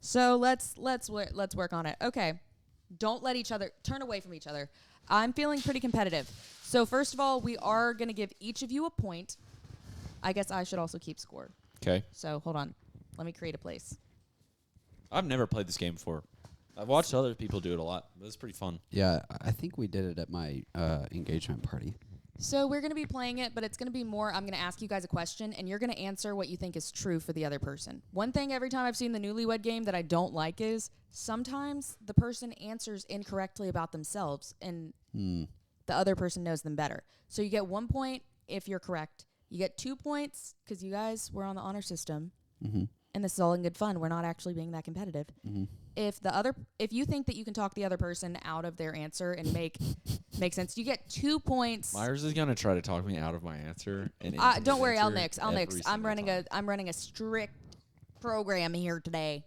So let's work on it. Okay, don't let each other turn away from each other. I'm feeling pretty competitive. So first of all, we are going to give each of you a point. I guess I should also keep score. Okay. So hold on. Let me create a place. I've never played this game before. I've watched other people do it a lot, but it's pretty fun. Yeah, I think we did it at my engagement party. So we're going to be playing it, but it's going to be more, I'm going to ask you guys a question, and you're going to answer what you think is true for the other person. One thing every time I've seen the Newlywed Game that I don't like is sometimes the person answers incorrectly about themselves, and the other person knows them better. So you get 1 point if you're correct. You get 2 points because you guys were on the honor system, and this is all in good fun. We're not actually being that competitive. If you think that you can talk the other person out of their answer and make sense, you get 2 points. Myers is gonna try to talk me out of my answer. And Don't worry, I'll nix. every I'm single time. running a strict program here today.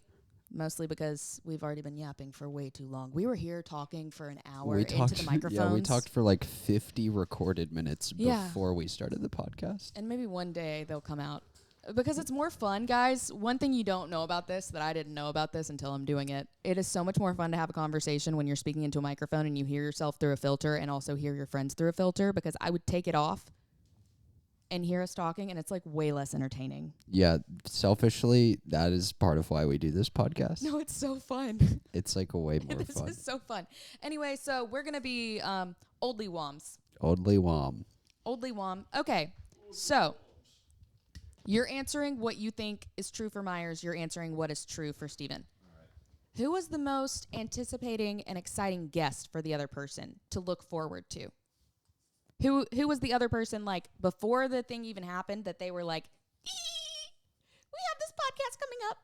Mostly because we've already been yapping for way too long. We were here talking for an hour into the microphones. Yeah, we talked for like 50 recorded minutes Yeah. before we started the podcast. And maybe one day they'll come out. Because it's more fun, guys. One thing you don't know about this, that I didn't know about this until I'm doing it, it is so much more fun to have a conversation when you're speaking into a microphone and you hear yourself through a filter and also hear your friends through a filter, because I would take it off and hear us talking, and it's like way less entertaining. Yeah, selfishly, that is part of why we do this podcast. No, it's so fun. It's like a way more This fun. is so fun. Anyway, so we're gonna be Oldly Woms. Oldly Wom. Oldly Wom. Okay, so you're answering what you think is true for Myers. You're answering what is true for Steven. Who was the most anticipating and exciting guest for the other person to look forward to? Who was the other person, like, before the thing even happened, that they were like, we have this podcast coming up?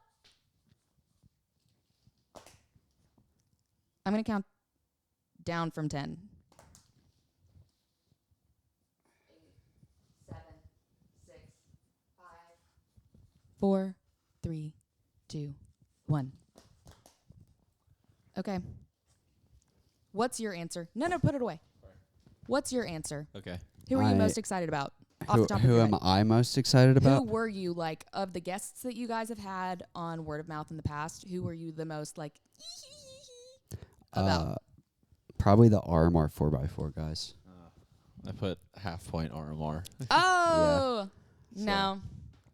I'm going to count down from 10. 8, 7, 6, 5, 4, 3, 2, 1. Okay. What's your answer? No, put it away. What's your answer? Okay. Who are you I- most excited about? Off the top of Who your am head. I most excited Who about? were you, like, of the guests that you guys have had on Word of Mouth in the past? Who were you the most, like, about? Probably the RMR 4x4 guys. I put half point RMR. Oh, no.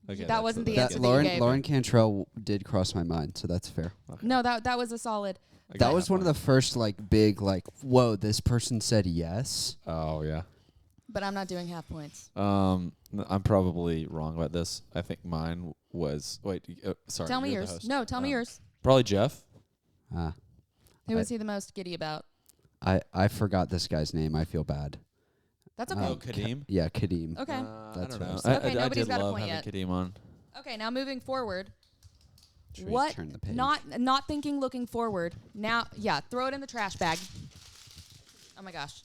Okay, That wasn't the answer that you Lauren gave. Lauren Cantrell did cross my mind, so that's fair. No, that was a solid. That was one of the first like big like whoa, this person said yes. Oh yeah. But I'm not doing half points. I'm probably wrong about this. I think mine was. Wait, sorry. Tell me you're the yours. host. No, tell me yours. Probably Jeff. Ah, Who was he the most giddy about? I forgot this guy's name. I feel bad. That's okay. Oh, Kadeem. Yeah, Kadeem. Okay. I That's don't know. what Okay, I nobody's did got a love point having yet. Kadeem on. Okay, now moving forward. Should we What? turn the page? Not thinking looking forward. Now, yeah, throw it in the trash bag. Oh my gosh.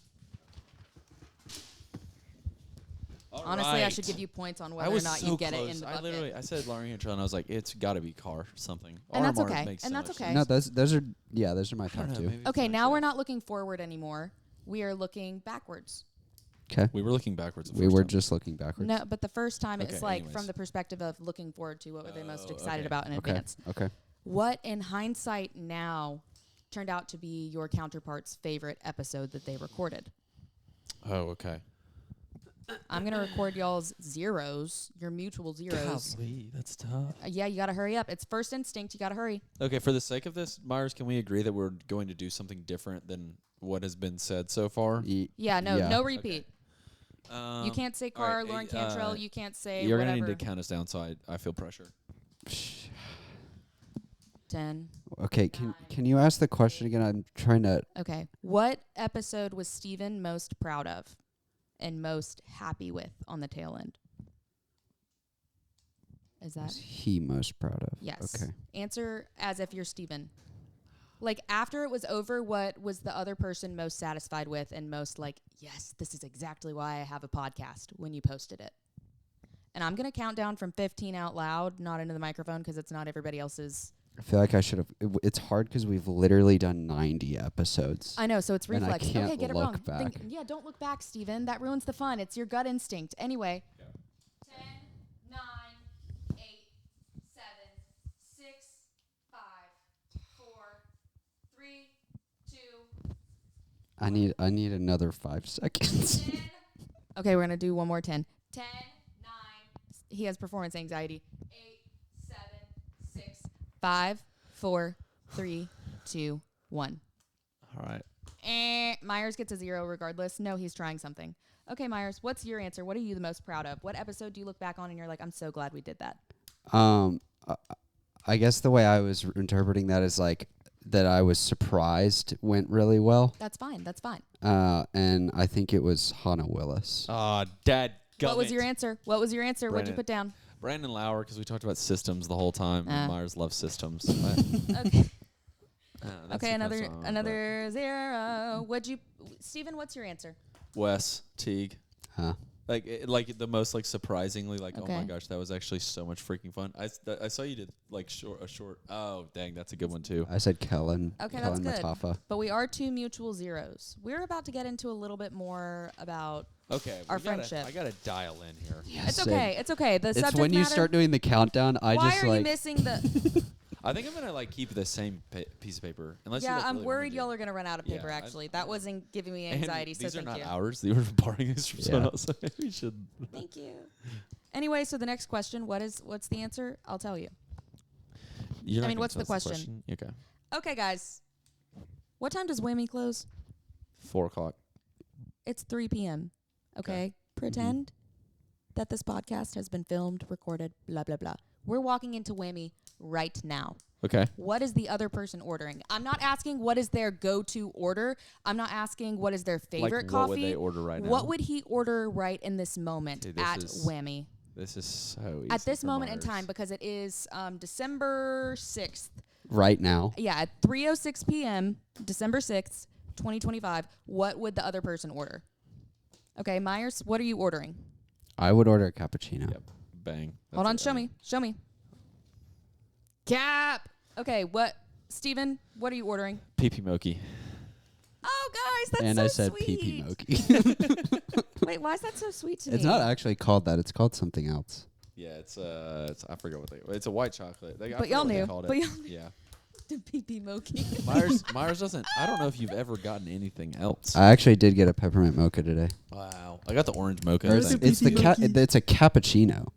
Honestly, I should give you points on whether or not you get it in the bucket. I said Lauren Cantrell, and I was like, it's got to be car or something. And that's RMR okay. makes And so that's much okay. sense. No, those are my I don't top know, two. maybe it's Okay, like now Jeff. we're not looking forward anymore. We are looking backwards. Okay. We were looking backwards. the We first were time. just looking backwards. No, but the first time it's Okay, like anyways. from the perspective of looking forward to what were they most excited okay. about in Okay. advance. Okay. What in hindsight now turned out to be your counterpart's favorite episode that they recorded? Oh, okay. I'm going to record y'all's zeros, your mutual zeros. Golly, that's tough. Yeah, you got to hurry up. It's first instinct. You got to hurry. Okay, for the sake of this, Myers, can we agree that we're going to do something different than what has been said so far? Yeah, no Yeah. no repeat. Um, You can't say all Carr, right, Lauren Cantrell. You can't say You're whatever. going to need to count us down, so I feel pressure. 10. Okay, can you ask the question again? I'm trying to. Okay. What episode was Steven most proud of and most happy with on the tail end? Is Was that? he most proud of? Yes. Okay. Answer as if you're Steven. Like, after it was over, what was the other person most satisfied with and most like, yes, this is exactly why I have a podcast when you posted it? And I'm going to count down from 15 out loud, not into the microphone because it's not everybody else's. I feel like I should have. It's hard because we've literally done 90 episodes. I know, so it's And I reflex. can't Okay, get it look wrong. back. Yeah, don't look back, Steven. That ruins the fun. It's your gut instinct. Anyway. 10, 9, 8, 7, 6, 5, 4, 3, 2, I need another 5 seconds. 10. Okay, we're going to do one more 10. 10, 9. He has performance anxiety. 8, 7, 6, 5, 4, 3, 2, 1. All right. Myers gets a 0 regardless. No, he's trying something. Okay, Myers, what's your answer? What are you the most proud of? What episode do you look back on and you're like, I'm so glad we did that? I guess the way I was interpreting that is like that I was surprised went really well. That's fine. That's fine. And I think it was Hannah Willis. Dad. What was your answer? What was your answer? What'd you Brandon. put down? Brandon Lauer, because we talked about systems the whole time. and Myers loves systems. Okay. That's Okay, the best song, another 0. What'd you, Steven, what's your answer? but Wes Teague. Huh? Like the most like surprisingly like oh my Okay. gosh, that was actually so much freaking fun. I saw you did like a short. Oh dang, that's a good one too. I said Kellen. Okay, Kellen that's good. Mataffa. But we are 2 mutual zeros. We're about to get into a little bit more about. Okay, Our we gotta- friendship. I gotta dial in here. It's okay. It's okay. The It's subject when you matter. start doing the countdown. I Why just are like you missing the? I think I'm gonna like keep the same piece of paper. Unless you, Yeah, like, I'm really worried wanna y'all do- are gonna run out of Yeah, paper. I- Actually, that wasn't giving me And anxiety. these so are thank not you. ours. They were borrowing these from someone Yeah. else. We should. Thank you. Anyway, so the next question, what's the answer? I'll tell you. You're not mean, gonna what's the tell us question? Okay. Okay, guys. What time does Whammy close? 4 o'clock. It's 3 p.m. Okay? Pretend that this podcast has been filmed, recorded, blah, blah, blah. We're walking into Whammy right now. Okay. What is the other person ordering? I'm not asking what is their go-to order. I'm not asking what is their favorite Like, coffee. what would they order right now? What would he order right in this moment Dude, this at is Whammy? This is so easy. At this for moment in Myers. time, because it is December 6th. Right now, Yeah, at 3:06 p.m., December 6th, 2025, what would the other person order? Okay, Myers, what are you ordering? I would order a cappuccino. Yep. Bang. Hold That's on, it. show me. Show me. Cap. Okay, what? Steven, what are you ordering? PP Moki. Oh, guys, that's And so I said sweet. pee moki. Wait, why is that so sweet to me? It's not actually called that. It's called something else. Yeah, it's I forget what it's a white chocolate. I But forget y'all what they knew. called But it. y'all knew. Yeah. The pee moki. Myers doesn't. I don't know if you've ever gotten anything else. I actually did get a peppermint mocha today. Wow. I got the orange mocha. Or thing. it's it's a cappuccino.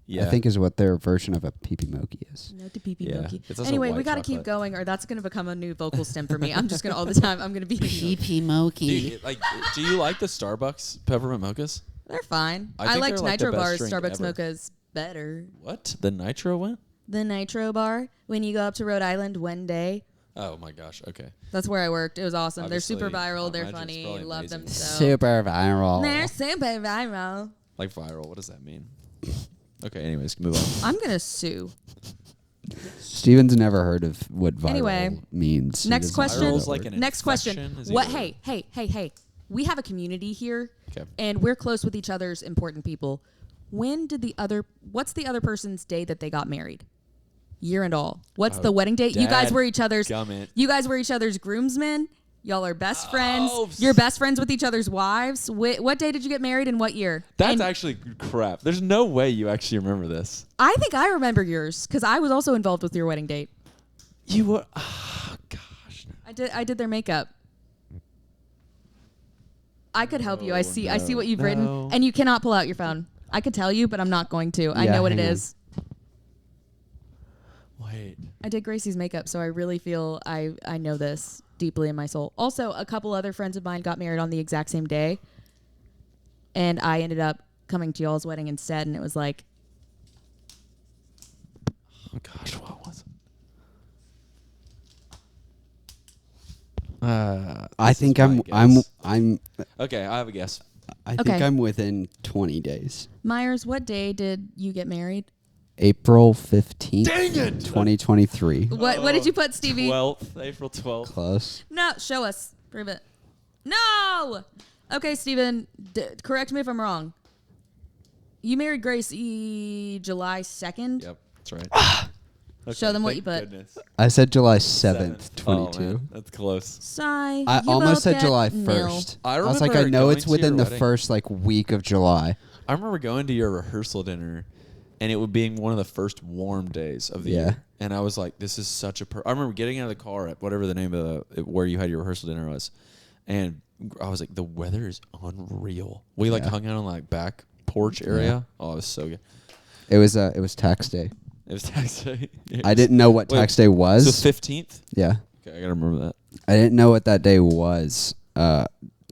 Yeah. I think is what their version of a pee moki is. No, the pee Yeah. moki. It's also Anyway, white we got to keep chocolate. going, or that's going to become a new vocal stem for me. I'm just going to all the time. I'm going to be. Dude, do you like the Starbucks peppermint mochas? They're fine. I I think liked they're like the Nitro best Bars. drink Starbucks ever. mochas better. What? The nitro one? The Nitro Bar, when you go up to Rhode Island one day, Oh my gosh. Okay. that's where I worked. It was awesome. Obviously, they're super viral. I They're imagine it's funny. probably Love them amazing. so. Super viral. They're super viral. Like viral. What does that mean? Okay. Anyways, move on. I'm gonna sue. Steven's never heard of what viral Anyway, means. He next doesn't question. know Viral's that like word. an Next question. infection? Is he What? a- Hey. We have a community here, Okay. and we're close with each other's important people. What's the other person's day that they got married? Year and all. What's the wedding date? You guys were each other's. Dadgummit. You guys were each other's groomsmen. Y'all are best friends. Oh, You're best friends with each other's wives. What day did you get married and what year? That's And actually crap. There's no way you actually remember this. I think I remember yours because I was also involved with your wedding date. You were. Oh gosh. I did their makeup. I could help you. I see what you've no. written, and you cannot pull out your phone. I could tell you, but I'm not going to. I Yeah, know what it hang on. is. Wait. I did Gracie's makeup, so I really feel I know this deeply in my soul. Also, a couple other friends of mine got married on the exact same day, and I ended up coming to y'all's wedding instead, and it was like, Oh gosh. What was it? I think I'm Okay, I have a guess. I think Okay. I'm within 20 days. Myers, what day did you get married? April 15th, Dang it! 2023. What did you put, Stevie? 12th, April 12th. Close. No, show us. Prove it. No! Okay, Steven, correct me if I'm wrong. You married Gracie July 2nd? Yep, that's right. Okay, Show them what you thank put. goodness. I said July 7th, Oh, 22. man, that's close. Sigh. I You almost both said get July nil. 1st. I was like, remember I know going it's to within your the wedding. first week of July. I remember going to your rehearsal dinner, and it would being one of the first warm days of the Yeah. year. And I was like, "This is such a." I remember getting out of the car at whatever the name of where you had your rehearsal dinner was, and I was like, "The weather is unreal." We like Yeah. hung out on like back porch area. Yeah. Oh, it was so good. It was tax day. It was tax day. I didn't know what Wait, tax day was. So 15th. Yeah. Okay, I gotta remember that. I didn't know what that day was.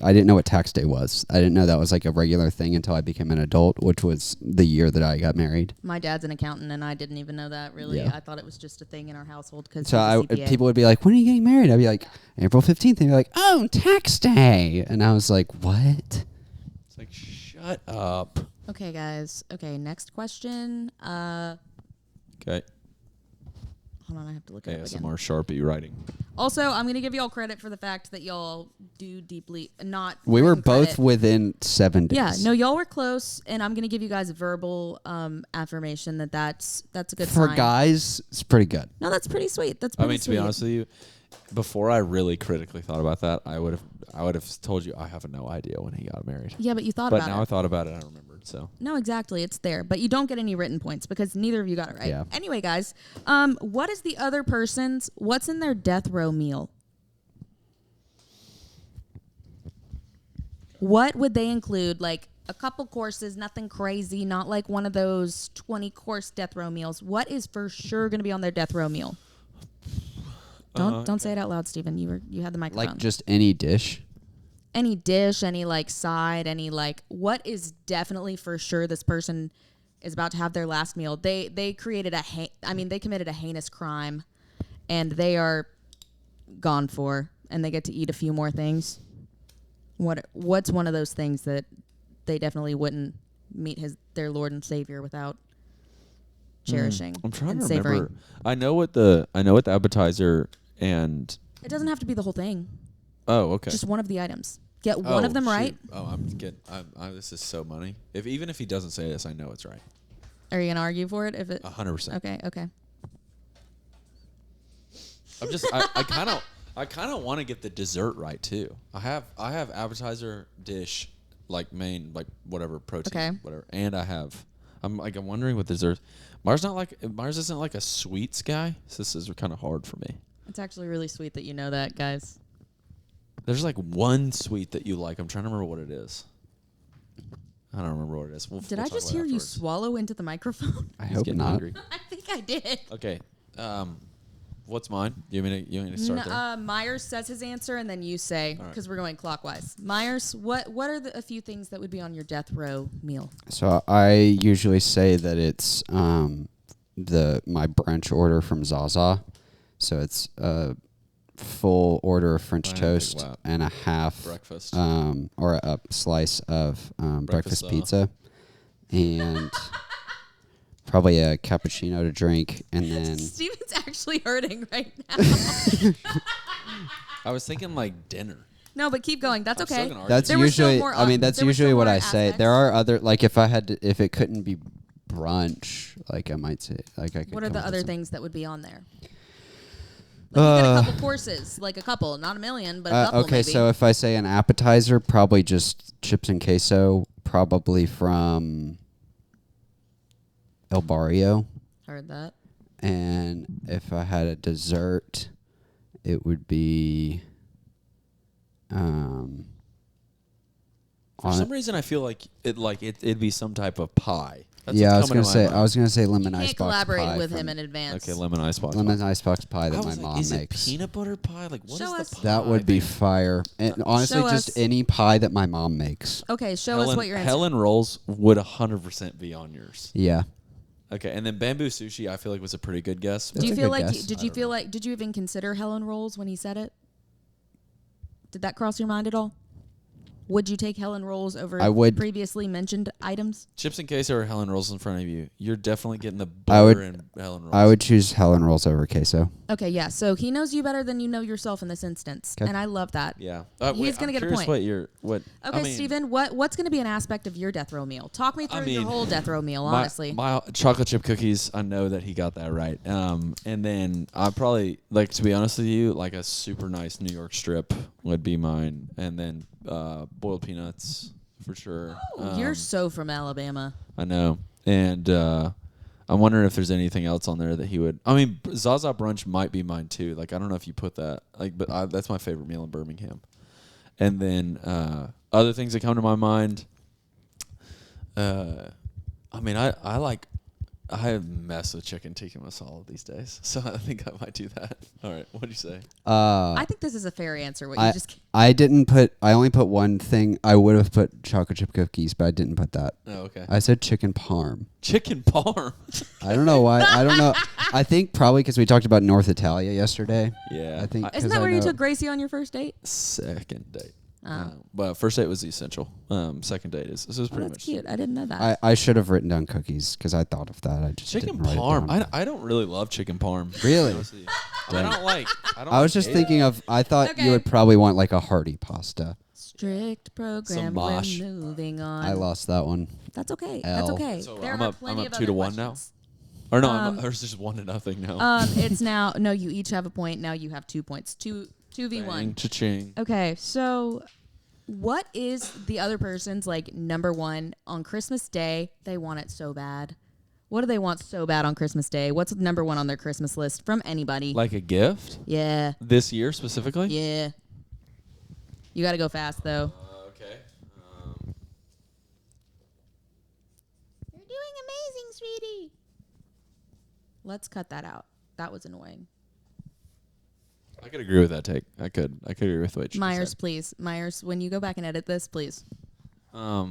I didn't know what tax day was. I didn't know that was like a regular thing until I became an adult, which was the year that I got married. My dad's an accountant, and I didn't even know that, really. Yeah. I thought it was just a thing in our household because So people would be like, "When are you getting married?" I'd be like, "April 15th." They'd be like, "Oh, tax day," and I was like, "What?" It's like, shut up. Okay, guys. Okay, next question. Okay. Hold on, I have to look it up again. ASMR Sharpie writing. Also, I'm going to give y'all credit for the fact that y'all do deeply not. We were written both credit. within 7 days. Yeah, no, y'all were close, and I'm going to give you guys verbal affirmation that's a good For sign. guys, it's pretty good. No, that's pretty sweet. That's I pretty mean, to sweet. be honest with you, before I really critically thought about that, I would have told you I have no idea when he got married. Yeah, but you thought But about now it. I thought about it, I remembered. So No, exactly. It's there. But you don't get any written points because neither of you got it right. Yeah. Anyway, guys, what is the other person's, what's in their death row meal? What would they include? Like a couple courses, nothing crazy, not like one of those 20-course death row meals. What is for sure going to be on their death row meal? Don't say it out loud, Stephen. You had the microphone. Like just any dish. Any dish, any like side, any like what is definitely for sure this person is about to have their last meal. They created they committed a heinous crime and they are gone for and they get to eat a few more things. What's one of those things that they definitely wouldn't meet their Lord and Savior without cherishing I'm trying and to savoring? remember. I know what the appetizer and It doesn't have to be the whole thing. oh okay. Just one of the items. Get one of them shoot. right. Oh, this is so money. Even if he doesn't say this, I know it's right. Are you gonna argue for it? If it 100%. Okay. I'm just I kind of want to get the dessert right too. I have appetizer, dish, like main, like whatever protein, Okay. whatever, and I'm wondering what dessert. Mars isn't like a sweets guy, so this is kind of hard for me. It's actually really sweet that you know that, guys. There's like one sweet that you like. I'm trying to remember what it is. I don't remember what it is. Did we'll I talk just about it hear you afterwards. swallow into the microphone? I He's hope getting not. hungry. I think I did. Okay. What's mine? You want me to start there? Myers says his answer, and then you say, All right. because we're going clockwise. Myers, what are a few things that would be on your death row meal? So I usually say that it's my brunch order from Zaza. So it's a full order of French I didn't think toast about and a half Breakfast. or a slice of breakfast Breakfast, pizza and probably a cappuccino to drink, and then Steven's actually hurting right now. I was thinking like dinner. No, but keep going. That's I'm still okay. gonna argue. that's There were still usually more I mean op- that's there were usually still what more I say. aspects. There are other, like if it couldn't be brunch, like I might say, like I could What are come the up with other some- things that would be on there? Like you get a couple courses, like a couple, not a million, but a couple okay, maybe. so if I say an appetizer, probably just chips and queso, probably from El Barrio. Heard that. And if I had a dessert, it would be For some reason, I feel like it'd be some type of pie. That's yeah, I what's was coming to my I mind. was gonna say You lemon can't icebox collaborate pie with from- him in advance. Okay, lemon icebox. lemon icebox pie that I my was like, mom is makes. it peanut butter pie? Like what is Show the us. pie? That would be thing? fire. And honestly, Show just us. any pie that my mom makes. Okay, show us what your answer. Helen rolls would 100% be on yours. Yeah. Okay, and then bamboo sushi, I feel like was a pretty good guess. Do you That's a feel good like guess. did you feel like did you even consider Helen rolls when he said it? Did that cross your mind at all? Would you take Helen rolls over I would. previously mentioned items? Chips and queso or Helen rolls in front of you. You're definitely getting the I would- butter and Helen rolls. I would choose Helen rolls over queso. Okay, yeah. So he knows you better than you know yourself in this instance, 'Kay. and I love that. Yeah. He's gonna I'm get a curious point. What? Okay, I mean, Steven, what's going to be an aspect of your death row meal? Talk me through your mean, whole death row meal, honestly. My chocolate chip cookies, I know that he got that right. And then I probably, like, to be honest with you, like a super nice New York strip would be mine. And then boiled peanuts for sure. Oh, you're so from Alabama. I know. And I'm wondering if there's anything else on there that he would. I mean, Zaza brunch might be mine too. Like, I don't know if you put that. Like, but that's my favorite meal in Birmingham. And then other things that come to my mind. I mean, I mess with chicken tikka masala these days, so I think I might do that. All right, what'd you say? I think this is a fair answer. What you just I only put one thing. I would have put chocolate chip cookies, but I didn't put that. Oh, okay. I said chicken parm. Chicken parm. I don't know why. I don't know. I think probably because we talked about North Italia yesterday. Yeah. I think Isn't 'cause that where you know- took Gracie on your first date? Second date. Oh. But first date was the essential. Second date is. This is Oh, pretty that's much. cute. I didn't know that. I should have written down cookies because I thought of that. I just Chicken didn't write it parm. down. I don't really love chicken parm. Really? Honestly. I Dang. don't like. I was just thinking of. I thought Okay. you would probably want like a hearty pasta. Strict program. mosh. We're moving on. I lost that one. That's okay. L. That's okay. So there I'm are up- plenty I'm of up 2 to other 1 now? questions. Or no, there's just 1-0 now. It's now. No, you each have a point. Now you have 2 points. 2v1. Cha-ching. Okay, so what is the other person's like number one on Christmas Day? They want it so bad. What do they want so bad on Christmas Day? What's number one on their Christmas list from anybody? Like a gift? Yeah. This year specifically? Yeah. You got to go fast though. Okay. You're doing amazing, sweetie. Let's cut that out. That was annoying. I could agree with that take. I could agree with what you Myers, said. please. Myers, when you go back and edit this, please. All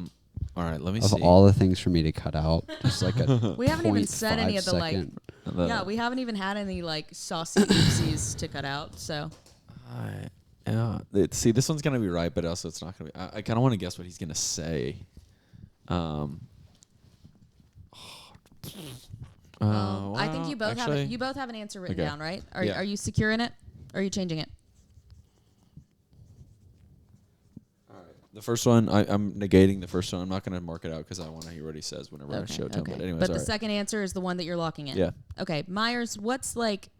right, let me Of see. all the things for me to cut out, just like a We haven't even said any of the like. 0.5 second. Yeah, we haven't even had any like saucy oopsies to cut out. So See, this one's gonna be right, but also it's not gonna be. I kind of want to guess what he's gonna say. I think you both actually, you both have an answer written Okay. down, right? Yeah. Are you secure in it? Or are you changing it? The first one, I'm negating the first one. I'm not gonna mark it out because I want to hear what he says whenever I show it to him. But anyways, But all the right. second answer is the one that you're locking in. Yeah. Okay, Myers, what's like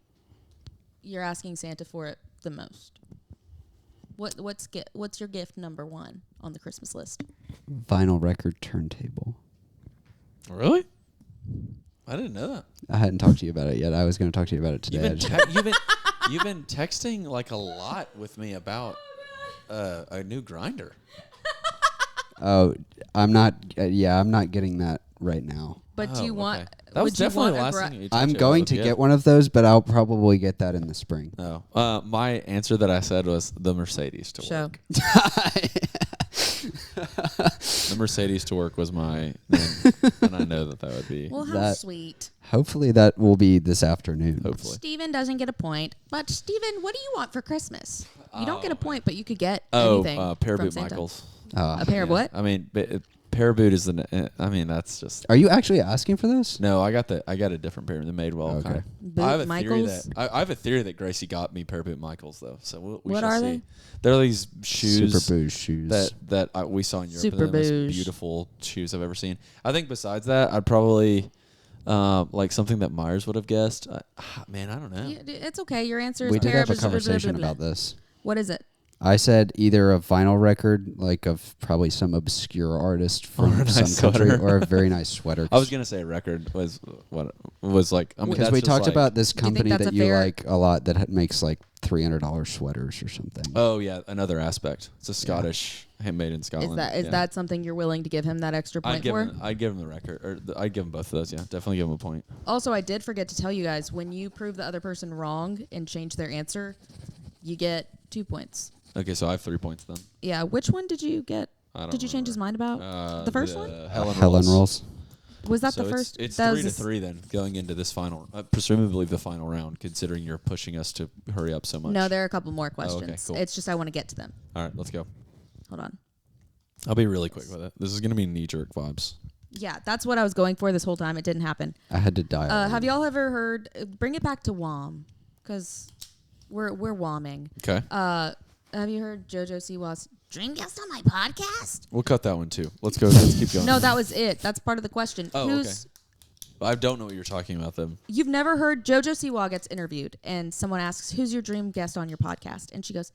you're asking Santa for it the most? What's your gift number one on the Christmas list? Vinyl record turntable. Really? I didn't know that. I hadn't talked to you about it yet. I was going to talk to you about it today. You've been texting like a lot with me about a new grinder. Oh, I'm not. I'm not getting that right now. But do you want? Okay. That was would you definitely want the a last gra- thing you talked I'm to going about to the get gift. one of those, but I'll probably get that in the spring. Oh, my answer that I said was the Mercedes to Show. work. The Mercedes to work was my, and I know that would be. Well, how That- sweet. Hopefully that will be this afternoon. Hopefully. Steven doesn't get a point. But Steven, what do you want for Christmas? You don't get a point, but you could get Oh, anything pair from boot Santa. Michaels. A pair of what? I mean, pair boot is that's just. Are you actually asking for this? No, I got a different pair, the Madewell. Okay. kind. Boot I have a Michaels? theory that I have a theory that Gracie got me pair boot Michaels though. So we What shall are see. they? They're these shoes. Super Booze shoes. that we saw in Europe. Super and they're the most Booze. beautiful shoes I've ever seen. I think besides that, I'd probably like something that Myers would have guessed. Man, I don't know. It's okay. Your answer is we did pair have a of- conversation about this. What is it? I said either a vinyl record, like of probably some obscure artist Or a from nice some country, sweater. or a very nice sweater. I was gonna say a record was what was like. I mean, Because that's we just talked like- about this Do you think company that's that a you fair- like a lot that makes like $300 sweaters or something. Oh yeah, another aspect. It's a Scottish, handmade in Scotland. Is yeah. that something you're willing to give him that extra point for? I'd give him the record, or I'd give him both of those. Yeah, definitely give him a point. Also, I did forget to tell you guys, when you prove the other person wrong and change their answer, you get 2 points. Okay, so I have 3 points then. Yeah, which one did you get? I don't Did you change his mind about? The first one? Helen rolls. Was that So the first? It's that 3-3 then, going into this final, presumably the final round, considering you're pushing us to hurry up so much. No, there are a couple more okay, questions. cool. It's just I want to get to them. All right, let's go. Hold on. I'll be really quick with it. This is gonna be knee-jerk vibes. Yeah, that's what I was going for this whole time. It didn't happen. I had to dial. Have y'all ever heard? Bring it back to WOM, because we're WOMing. Okay, Have you heard JoJo Siwa's Dream Guest on my podcast? we'll cut that one too. Let's go. Let's keep going. No, that was it. That's part of the question. Oh, okay. I don't know what you're talking about then. You've never heard JoJo Siwa gets interviewed, and someone asks, "Who's your dream guest on your podcast?" And she goes,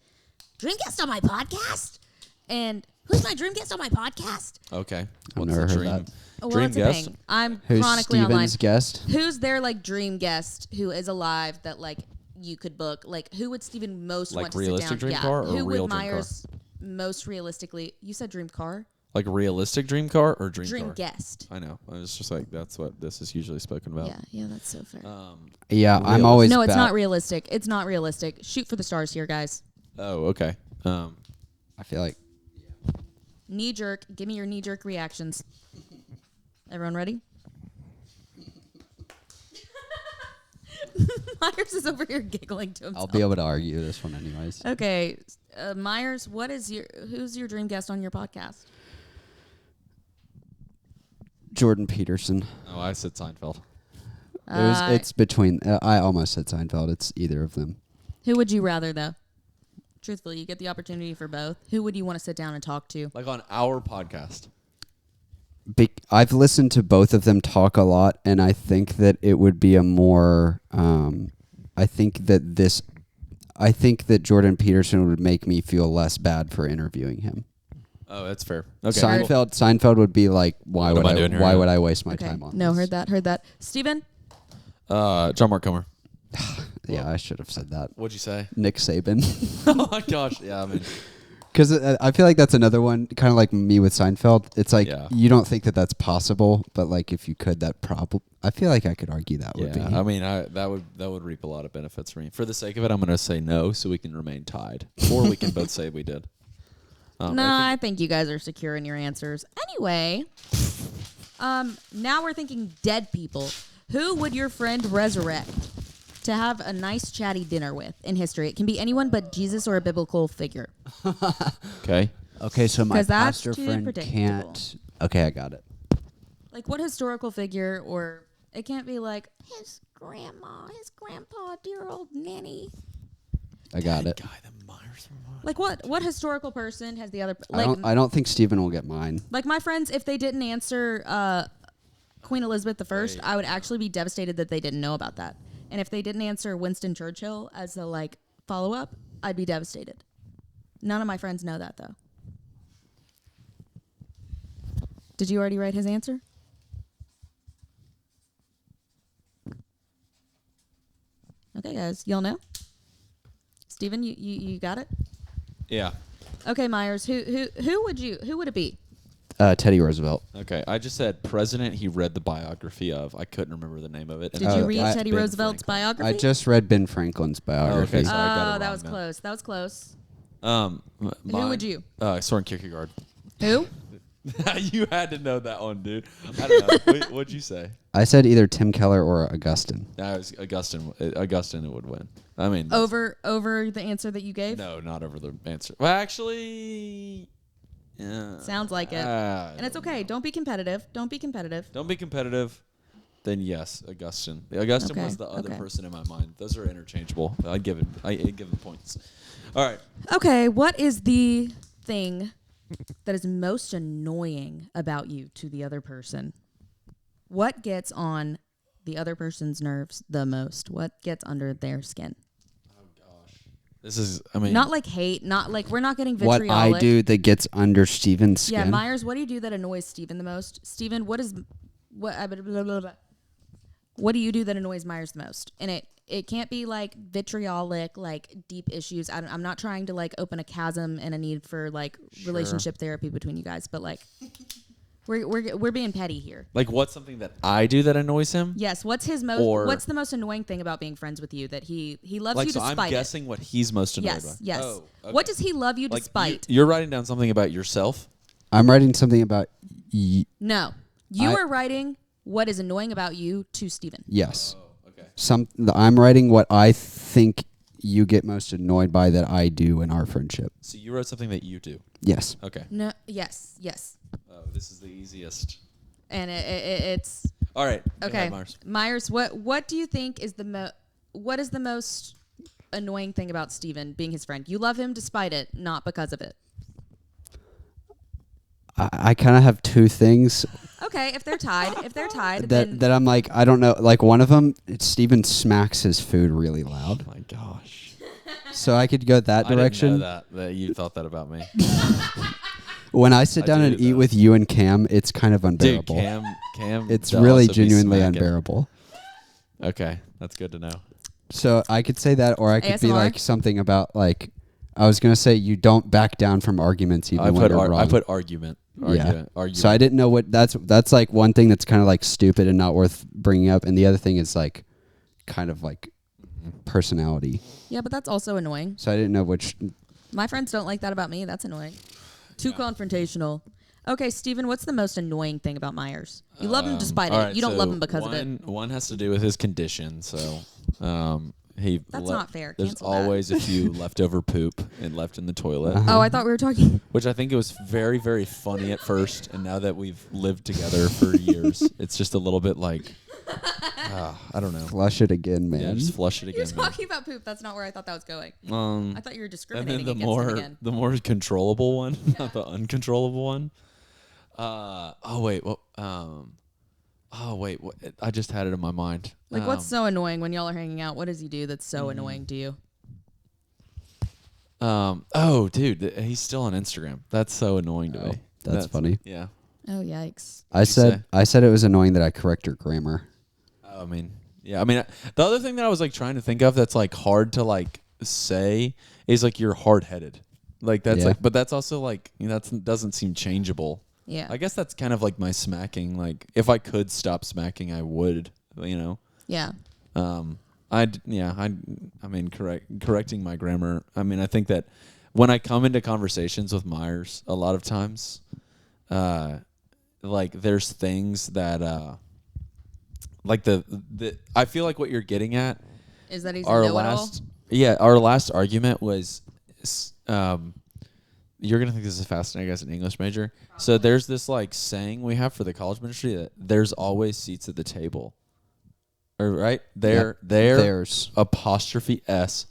"Dream guest on my podcast." And who's my dream guest on my podcast? Okay, I've never heard that. Well, Dream it's a guest. thing. I'm Who's chronically online. Steven's guest? Who's their like dream guest who is alive that like you could book? Like who would Steven most Like want to sit realistic down? dream yeah. car or who real would dream car? Myers most realistically? You said dream car. Like realistic dream car or dream car? guest. I know. I was just like, that's what this is usually spoken about. Yeah, that's so fair. Yeah, I'm Real- always. No, it's bad. not realistic. It's not realistic. Shoot for the stars here, guys. Oh, okay. I feel like Knee jerk. Give me your knee jerk reactions. Everyone ready? Myers is over here giggling to himself. I'll be able to argue this one anyways. Okay, Myers, who's your dream guest on your podcast? Jordan Peterson. Oh, I said Seinfeld. It's between. I almost said Seinfeld. It's either of them. Who would you rather, though? Truthfully, you get the opportunity for both. Who would you want to sit down and talk to? Like on our podcast. I've listened to both of them talk a lot, and I think that it would be a more. I think that Jordan Peterson would make me feel less bad for interviewing him. Oh, that's fair. Okay. Seinfeld would be like, why What would am I doing here? why would I waste my Okay. time on No, this? heard that. Steven? John Mark Comer. Yeah, I should have said that. What'd you say? Nick Saban. Oh my gosh. Yeah, I mean, Because I feel like that's another one, kind of like me with Seinfeld. It's like you don't think that that's possible, but like if you could, that probably. I feel like I could argue that would be. I mean, that would reap a lot of benefits for me. For the sake of it, I'm going to say no, so we can remain tied, or we can both say we did. I think you guys are secure in your answers. Anyway, now we're thinking dead people. Who would your friend resurrect to have a nice chatty dinner with in history? It can be anyone but Jesus or a biblical figure. Okay. Okay, so my 'Cause that's pastor too friend predictable. can't. Okay, I got it. Like what historical figure, or it can't be like his grandma, his grandpa, dear old nanny. I got it. Guy that Myers. Like what historical person has the other I don't think Steven will get mine. like my friends, if they didn't answer Queen Elizabeth I, Right. I would actually be devastated that they didn't know about that. And if they didn't answer Winston Churchill as the like follow up, I'd be devastated. None of my friends know that though. Did you already write his answer? Okay, guys, y'all know. Steven, you got it. Yeah. Okay, Myers, who would it be? Teddy Roosevelt. Okay. I just said president he read the biography of. I couldn't remember the name of it. Did you read I- Teddy Ben Roosevelt's Franklin. biography? I just read Ben Franklin's biography. okay, so I got it that wrong was then. close. That was close. Who would you? Soren Kierkegaard. Who? You had to know that one, dude. I don't know. What'd you say? I said either Tim Keller or Augustine. That was Augustine. Augustine would win. I mean, that's- Over the answer that you gave? No, not over the answer. Well, actually, Sounds like it. And it's okay. Don't be competitive. Don't be competitive. Don't be competitive. Then yes, Augustine. Augustine Okay, was the other okay. person in my mind. Those are interchangeable. I'd give it points. All right. Okay, what is the thing that is most annoying about you to the other person? What gets on the other person's nerves the most? What gets under their skin? This is. I mean, Not like hate, not like we're not getting What vitriolic. I do that gets under Steven's skin. Yeah, Myers, what do you do that annoys Steven the most? Steven, what do you do that annoys Myers the most? And it can't be like vitriolic, like deep issues. I'm not trying to like open a chasm and a need for like relationship therapy between you guys, but like we're being petty here. like what's something that I do that annoys him? Yes, what's the most annoying thing about being friends with you that he loves Like you so, despite I'm it? guessing what he's most annoyed by. Yes. Oh, okay. What does he love you like despite? You're writing down something about yourself. I'm writing something about No. You I- are writing what is annoying about you to Steven. yes. Oh, okay. I'm writing what I think you get most annoyed by that I do in our friendship. So you wrote something that you do. Yes. Okay. No. Yes. Oh, this is the easiest. And it's All right. Go okay. ahead, Mars. Myers, what do you think is what is the most annoying thing about Steven being his friend? You love him despite it, not because of it. I kind of have two things Okay, if they're tied, then that I'm like, I don't know. Like one of them, Steven smacks his food really loud. Oh my gosh. So I could go that direction. I didn't know that you thought that about me. When I sit down do, and eat though. with you and Cam, it's kind of Dude, unbearable. Cam. It's to really also be genuinely smacking. unbearable. Okay, that's good to know. So I could say that, or I could be ASMR? like something about like, I was gonna say you don't back down from arguments even when you're wrong. I put argument. Yeah. Argument. So I didn't know what that's like one thing that's kind of like stupid and not worth bringing up, and the other thing is like kind of like personality. yeah, but that's also annoying. So I didn't know which. My friends don't like that about me. That's annoying. Too confrontational. Okay, Steven, what's the most annoying thing about Myers? You love him despite all it. right, You don't love so him because of it. One has to do with his condition. So, That's not fair. There's Cancel that. always a few leftover poop and left in the toilet, Oh, I thought we were talking. which I think it was very, very funny at first, and now that we've lived together for years, it's just a little bit like, I don't know. Flush it again, man. Yeah, just flush it You're again. man. talking about poop. That's not where I thought that was going. I thought you were And discriminating then against him again. the more controllable one, not the uncontrollable one. Oh wait. Well. Oh wait. What, I just had it in my mind. Like, what's so annoying when y'all are hanging out? What does he do that's so annoying to you? Oh, dude, he's still on Instagram. That's so annoying to me. That's funny. Yeah. Oh, yikes. I you said say? I said it was annoying that I correct your grammar. I mean, yeah. I mean, the other thing that I was like trying to think of that's like hard to like say is like you're hard headed. Like that's Yeah. like, but that's also like that doesn't seem changeable. Yeah. I guess that's kind of like my smacking. Like if I could stop smacking, I would. You know. Yeah. I mean, correcting my grammar. I mean, I think that when I come into conversations with Myers, a lot of times, like there's things that, like the I feel like what you're getting at. Is that he's Our a know-it-all? our last argument was, you're gonna think this is fascinating as an English major. So there's this like saying we have for the college ministry that there's always seats at the table. Or right there, There's apostrophe S,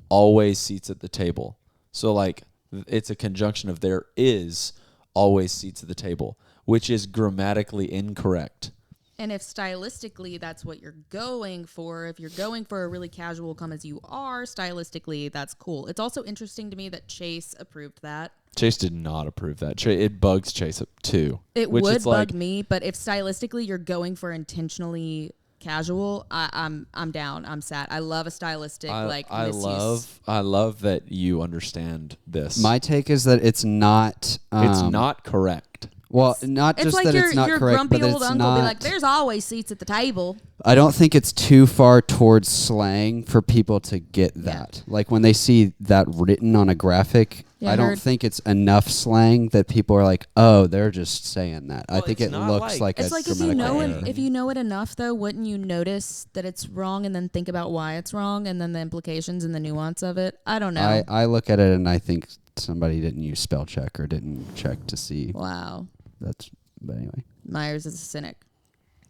always seats at the table. So like it's a conjunction of there is always seats at the table, which is grammatically incorrect. And if stylistically that's what you're going for, if you're going for a really casual come as you are, stylistically, that's cool. It's also interesting to me that Chase approved that. Chase did not approve that. It bugs Chase too. It which would is bug like, me, but if stylistically you're going for intentionally casual, I'm down. I'm sad. I love a stylistic misuse. I love that you understand this. my take is that it's not. It's not correct. Well, not It's just like that it's not your correct, grumpy but old it's uncle not. be like, "There's always seats at the table." I don't think it's too far towards slang for people to get that. Like when they see that written on a graphic, Yeah, I don't heard. think it's enough slang that people are like, "Oh, they're just saying that." I Well, think it's it not looks like It's a like if you grammatical know error. it, if you know it enough, though, wouldn't you notice that it's wrong and then think about why it's wrong and then the implications and the nuance of it? I don't know. I look at it and I think somebody didn't use spell check or didn't check to see. Wow, But anyway, Myers is a cynic.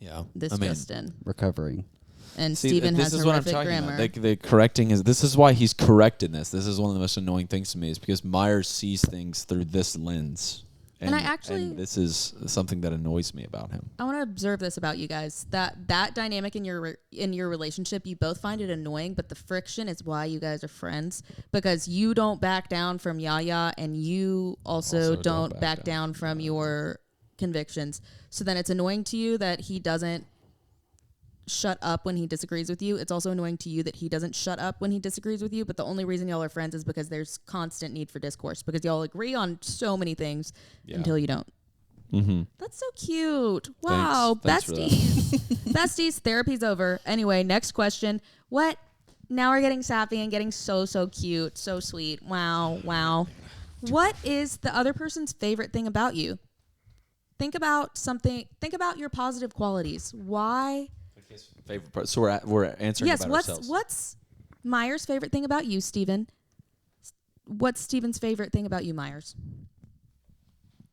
Yeah. This I mean, Justin recovering. and see, Steven this has is what I'm horrific talking grammar. about. The correcting is this is why he's correct in this. This is one of the most annoying things to me is because Myers sees things through this lens. And I actually- and this is something that annoys me about him. I want to observe this about you guys. That dynamic in your relationship, you both find it annoying, but the friction is why you guys are friends because you don't back down from Yaya, and you also don't back down from your convictions. So then it's annoying to you that he doesn't shut up when he disagrees with you. It's also annoying to you that he doesn't shut up when he disagrees with you. But the only reason y'all are friends is because there's constant need for discourse because y'all agree on so many things until you don't. Mm-hmm. That's so cute. Wow. Thanks for that. Besties. Besties, therapy's over. Anyway, next question. What? Now we're getting sappy and getting so cute. So sweet. Wow. What is the other person's favorite thing about you? Think about something. Think about your positive qualities. Why? Favorite part. So we're answering Yes, about ourselves. what's Myers' favorite thing about you, Steven? What's Steven's favorite thing about you, Myers?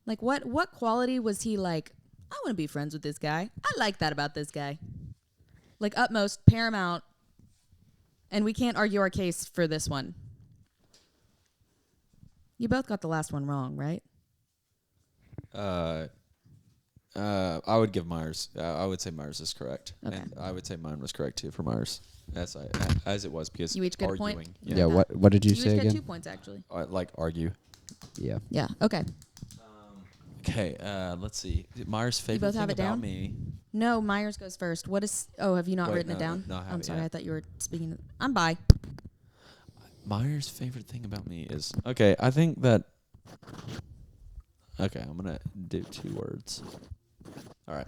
Like what quality was he like, I want to be friends with this guy. I like that about this guy. Like utmost, paramount, and we can't argue our case for this one. You both got the last one wrong, right? I would give Myers. I would say Myers is correct, Okay. and I would say mine was correct too for Myers, as it was because You each get a arguing. point? Yeah. What did you You say each get again? 2 points, actually. Like argue. Yeah. Yeah. Okay. Okay, let's see. Myers' favorite both thing have it about down? me. No, Myers goes first. What is? Oh, have you not Wait, written it no, down? no, I I'm haven't sorry. yet. I thought you were speaking. I'm by. Myers' favorite thing about me is okay. I think that. Okay, I'm gonna do 2 words. All right.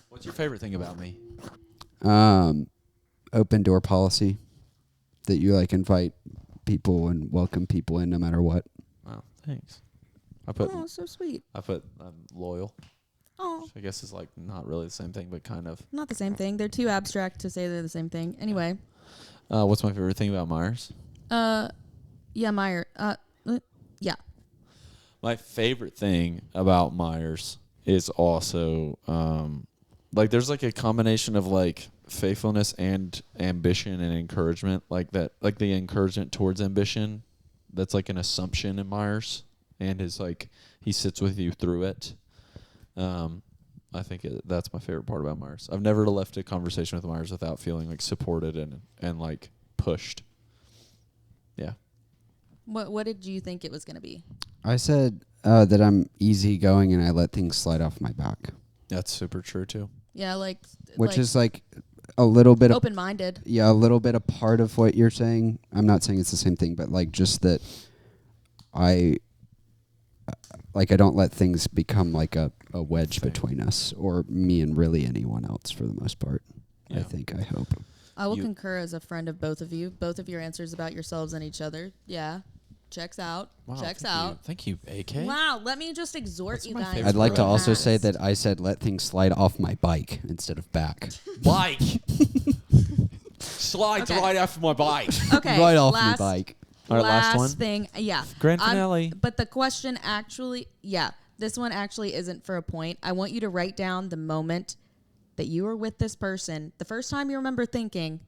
What's your favorite thing about me? Open door policy that you like invite people and welcome people in no matter what. Wow, thanks. I put So sweet. I'm loyal. Oh, Which I guess is like not really the same thing, but kind of. not the same thing. They're too abstract to say they're the same thing. Anyway. What's my favorite thing about Myers? Yeah, Meyer. Yeah. My favorite thing about Myers is also like there's like a combination of like faithfulness and ambition and encouragement, like that, like the encouragement towards ambition. That's like an assumption in Myers, and his like he sits with you through it. I think that's my favorite part about Myers. I've never left a conversation with Myers without feeling like supported and like pushed. Yeah. What did you think it was going to be? I said that I'm easygoing and I let things slide off my back, That's super true too. Yeah, which is like a little bit of open-minded. a little bit a part of what you're saying. I'm not saying it's the same thing, but like just that I don't let things become like a wedge Same. between us or me and really anyone else for the most part. Yeah. I hope. I will You- concur as a friend of both of you. Both of your answers about yourselves and each other. Yeah. Checks out. Wow, Checks thank out. you. Thank you, AK. Wow, let me just exhort That's you my guys. favorite I'd like to really also say fast. that I said let things slide off my bike instead of back. Bike. Slides Okay. right after my bike. Okay. right off my last, bike. All right, last one. thing. Yeah. Grand finale. But the question actually, this one actually isn't for a point. I want you to write down the moment that you were with this person, the first time you remember thinking,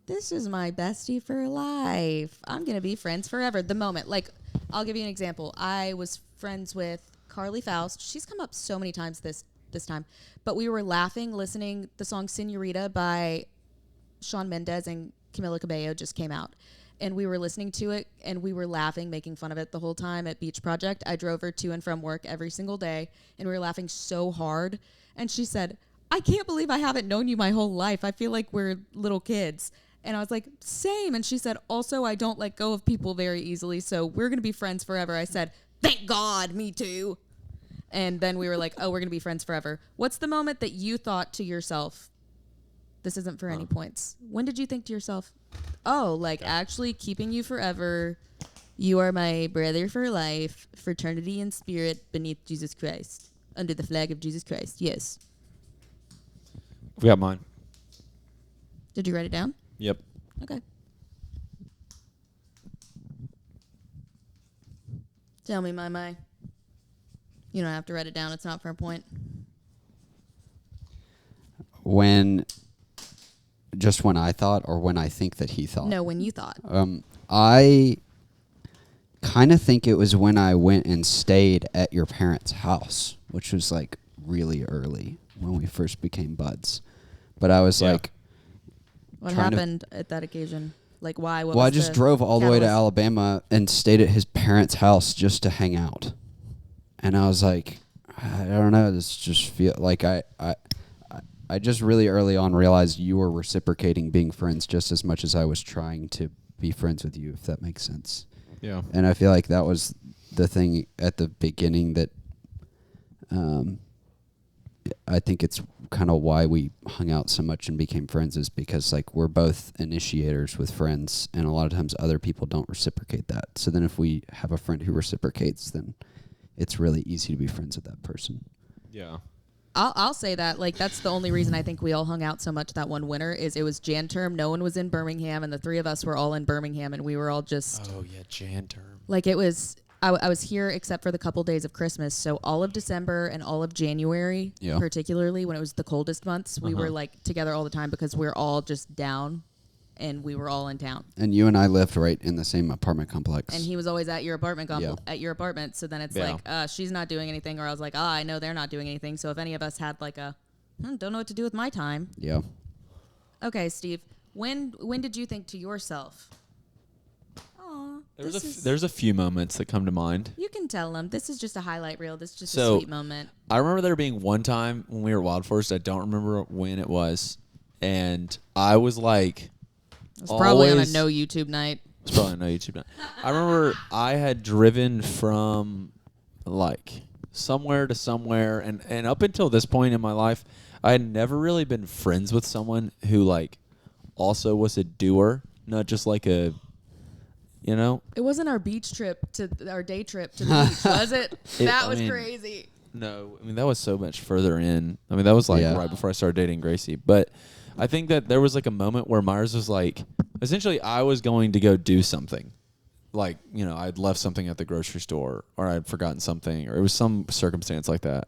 this is my bestie for life. I'm going to be friends forever. The moment. Like, I'll give you an example. I was friends with Carly Faust. She's come up so many times this time. But we were laughing, listening. The song Senorita by Shawn Mendes and Camila Cabello just came out. And we were listening to it, and we were laughing, making fun of it the whole time at Beach Project. I drove her to and from work every single day, and we were laughing so hard. And she said, I can't believe I haven't known you my whole life. I feel like we're little kids. And I was like, same. And she said, also, I don't let go of people very easily, so we're going to be friends forever. I said, thank God, me too. And then we were like, oh, we're going to be friends forever. What's the moment that you thought to yourself, this isn't for any points. When did you think to yourself, oh, like actually keeping you forever, you are my brother for life, fraternity and spirit beneath Jesus Christ, under the flag of Jesus Christ. Yes. We got mine. Did you write it down? Yep. Okay. Tell me, my. You don't have to write it down. It's not for a point. When I thought or when I think that he thought? No, when you thought. I kind of think it was when I went and stayed at your parents' house, which was like really early when we first became buds. But I was Yeah. like, What trying to- happened at that occasion? Like, why? What well, I was just the drove all the way to catalyst? Alabama and stayed at his parents' house just to hang out. And I was like, I don't know, this just feel like I just really early on realized you were reciprocating being friends just as much as I was trying to be friends with you, if that makes sense. Yeah. And I feel like that was the thing at the beginning that I think it's kind of why we hung out so much and became friends, is because like we're both initiators with friends, and a lot of times other people don't reciprocate that. So then if we have a friend who reciprocates, then it's really easy to be friends with that person. Yeah. I'll say that, like, that's the only reason I think we all hung out so much that one winter is it was Jan term. No one was in Birmingham, and the three of us were all in Birmingham, and we were all just Oh yeah, Jan term. like, it was. I was here except for the couple days of Christmas, so all of December and all of January, Yeah. particularly when it was the coldest months, we were like together all the time because we're all just down, and we were all in town. And you and I lived right in the same apartment complex. And he was always at your apartment, Yeah. at your apartment. So then it's Yeah. like, she's not doing anything, or I was like, I know they're not doing anything. So if any of us had like a, don't know what to do with my time. Yeah. Okay, Steve, when did you think to yourself, "Aw, There's a few moments that come to mind. you can tell them this is just a highlight reel. This is just So- a sweet moment." I remember there being one time when we were at Wild Forest. I don't remember when it was, and I was like, It's probably on a always- no YouTube night. it's probably no YouTube now. I remember I had driven from like somewhere to somewhere, and up until this point in my life, I had never really been friends with someone who like also was a doer, not just like a, you know. It wasn't our beach trip to our day trip to the beach, was it? That I was mean, crazy. No, I mean that was so much further in. I mean that was like Yeah. right before I started dating Gracie. But I think that there was like a moment where Myers was like, essentially I was going to go do something. Like, you know, I'd left something at the grocery store, or I'd forgotten something, or it was some circumstance like that,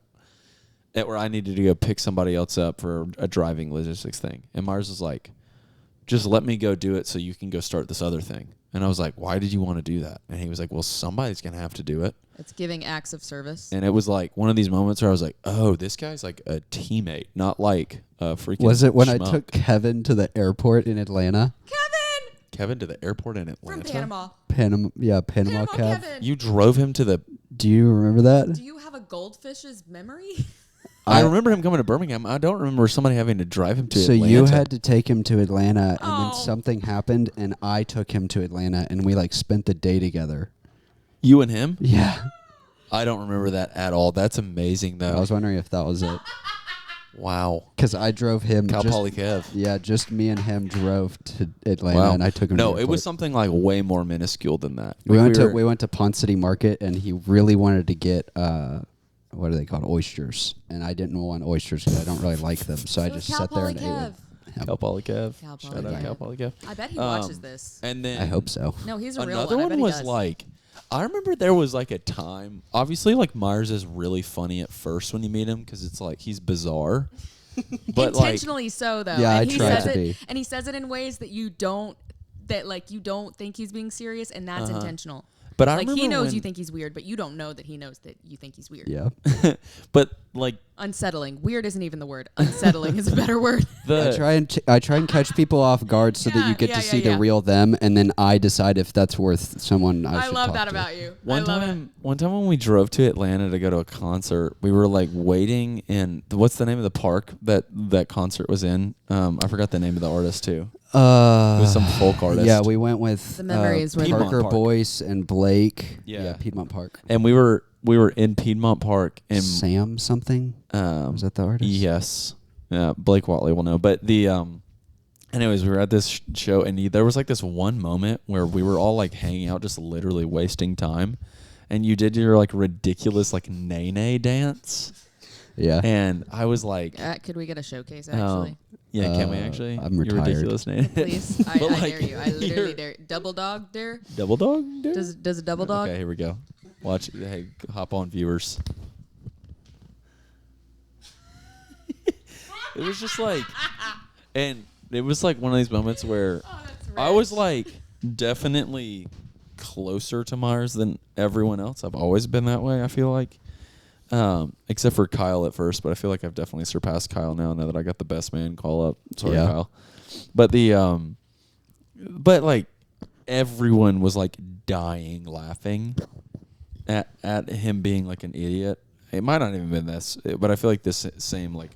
where I needed to go pick somebody else up for a driving logistics thing. And Myers was like, just let me go do it so you can go start this other thing. And I was like, why did you want to do that? And he was like, well, somebody's going to have to do it. It's giving acts of service. And it was like one of these moments where I was like, oh, this guy's like a teammate, not like a freaking Was it when I schmuck. took Kevin to the airport in Atlanta? Kevin to the airport in Atlanta? From Panama. Panama Panama Kev. Kevin. You drove him to the... Do you remember that? Do you have a goldfish's memory? I remember him coming to Birmingham. I don't remember somebody having to drive him to So Atlanta. you had to take him to Atlanta, and Oh. then something happened, and I took him to Atlanta, and we like spent the day together. You and him? Yeah, I don't remember that at all. That's amazing, though. I was wondering if that was it, Wow. because I drove him. Cal just, Poly Kev. yeah, just me and him drove to Atlanta, Wow. and I took him. No, to the it was airport. something like way more minuscule than that. We Like, went to Pond City Market, and he really wanted to get what are they called, oysters, and I didn't want oysters because I don't really like them, so I just sat there and ate them. Cal Poly Kev. Cal Shout Poly out Kev. Cal Poly Kev. I bet he watches this. And then I hope so. No, he's a real another one. I bet one he was does. like, I remember there was like a time. Obviously, like Myers is really funny at first when you meet him because it's like he's bizarre, but like intentionally so though. Yeah, and I he try says to it, be. and he says it in ways that you don't think he's being serious, and that's intentional. But I like he remember knows when- you think he's weird, but you don't know that he knows that you think he's weird. Yeah, but like Unsettling. Weird isn't even the word. Unsettling is a better word. the I try and catch people off guard so that Yeah, you get yeah, to yeah, see yeah. the real them, and then I decide if that's worth someone I I should love talk that to. about you. One I love it. time when we drove to Atlanta to go to a concert, we were like waiting in what's the name of the park that concert was in? I forgot the name of the artist too. It was some folk artist. Yeah, we went with The memory is with- Piedmont Parker Park. Boyce and Blake. Yeah. Piedmont Park. And we were in Piedmont Park and Sam something. Was that the artist? yes, Blake Watley will know. But the anyways, we were at this show and there was like this one moment where we were all like hanging out, just literally wasting time, and you did your like ridiculous like nay dance, Yeah. and I was like, Could we get a showcase actually? yeah, can we actually? I'm Your retired. ridiculous nay. Please, I But, dare like, you. I literally you're- dare. Double dog dare. Double dog? Dude? Does a double dog? Okay, here we go. Watch. Hey, hop on, viewers. It was just like, and it was like one of these moments where I was like definitely closer to Myers than everyone else. I've always been that way, I feel like. Except for Kyle at first, but I feel like I've definitely surpassed Kyle now that I got the best man call up. Sorry, Yeah. Kyle. But but like everyone was like dying laughing at him being like an idiot. It might not even been this, but I feel like this same like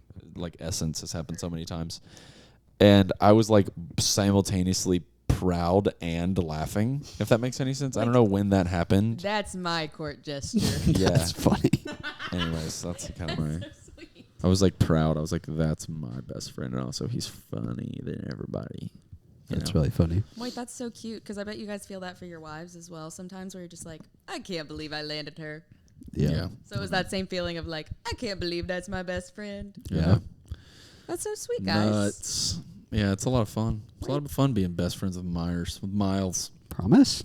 essence has happened so many times. And I was like simultaneously proud and laughing, if that makes any sense. I don't know when that happened. That's my court gesture. Yeah. That's funny. Anyways, that's kind of my. I was like proud. I was like, that's my best friend, and also he's funny than everybody. You That's know? really funny. Wait, that's so cute because I bet you guys feel that for your wives as well. Sometimes where you're just like, I can't believe I landed her. Yeah. So it was that same feeling of like, I can't believe that's my best friend. Yeah. That's so sweet, guys. Nuts. Yeah, it's a lot of fun. It's a lot of fun being best friends with Miles. Promise?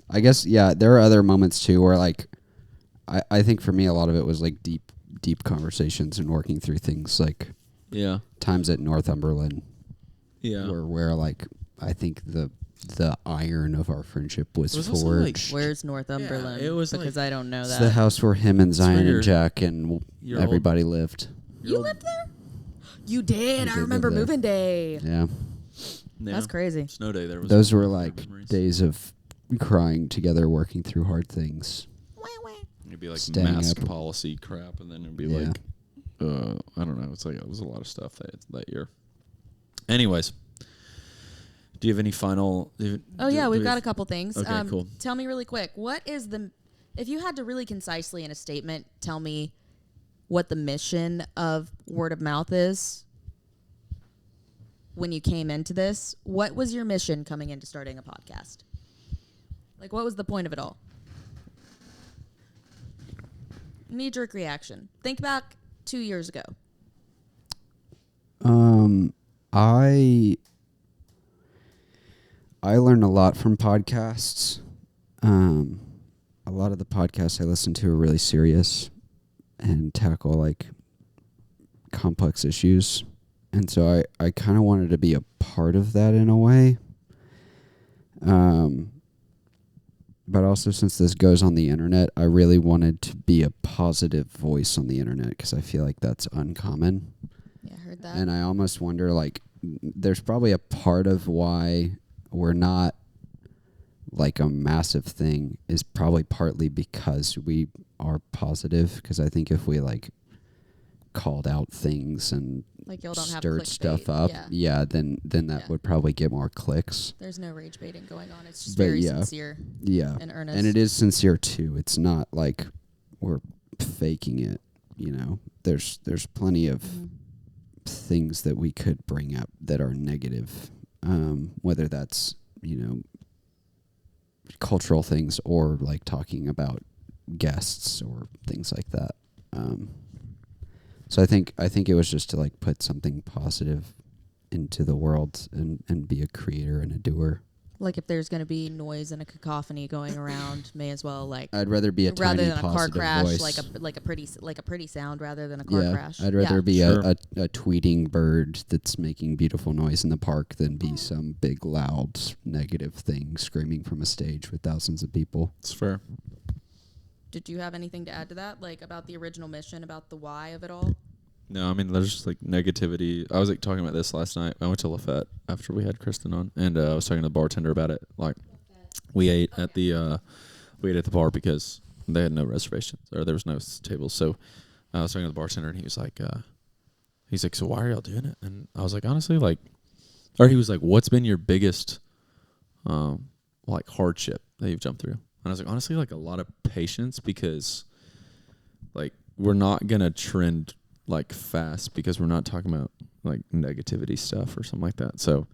I guess, yeah, there are other moments too where like I think for me a lot of it was like deep conversations and working through things, like Yeah. times at Northumberland Yeah. where like I think the iron of our friendship was It was also, like, forged. Where's Northumberland? Yeah, it was because like- I don't know It's that. the house where him and Zion your- and Jack and your everybody lived. You lived there? You did. I I did remember live there. moving day. Yeah. That's crazy. Snow day there was. Those were one of my like memories. days of crying together, working through hard things. It'd be like staying mask up. policy crap, and then it'd be Yeah. like, I don't know. It's like it was a lot of stuff that year. Anyways, do you have any final? Oh yeah, we've got a couple things. Okay, cool. Tell me really quick, what is if you had to really concisely in a statement tell me what the mission of Word of Mouth is when you came into this, what was your mission coming into starting a podcast? Like, what was the point of it all? Knee-jerk reaction. Think back 2 years ago. I learn a lot from podcasts. A lot of the podcasts I listen to are really serious and tackle like complex issues. and so I kind of wanted to be a part of that in a way. But also, since this goes on the internet, I really wanted to be a positive voice on the internet because I feel like that's uncommon. Yeah, I heard that. And I almost wonder, like, there's probably a part of why we're not like a massive thing is probably partly because we are positive. Because I think if we like called out things and Like y'all don't have stirred clickbait. stuff up, then that Yeah. would probably get more clicks. There's no rage baiting going on. It's just But very yeah. sincere Yeah, and earnest. and it is sincere too. It's not like we're faking it. You know, there's plenty of things that we could bring up that are negative, whether that's, you know, cultural things or like talking about guests or things like that. So I think it was just to like put something positive into the world and be a creator and a doer. Like if there's going to be noise and a cacophony going around, may as well like I'd rather be a rather tiny than a car positive crash, voice. like a pretty sound rather than a car crash. I'd rather be Sure. a tweeting bird that's making beautiful noise in the park than be some big loud negative thing screaming from a stage with thousands of people. It's fair. Did you have anything to add to that, like about the original mission, about the why of it all? No, I mean, there's just like negativity. I was like talking about this last night. I went to Lafette after we had Kristen on, and I was talking to the bartender about it. Like, we ate at the bar because they had no reservations or there was no tables. So I was talking to the bartender, and he was like, so why are y'all doing it? And I was like, honestly, like, or he was like, what's been your biggest, like hardship that you've jumped through? And I was like, honestly, like a lot of patience because, like, we're not gonna trend like fast because we're not talking about like negativity stuff or something like that. So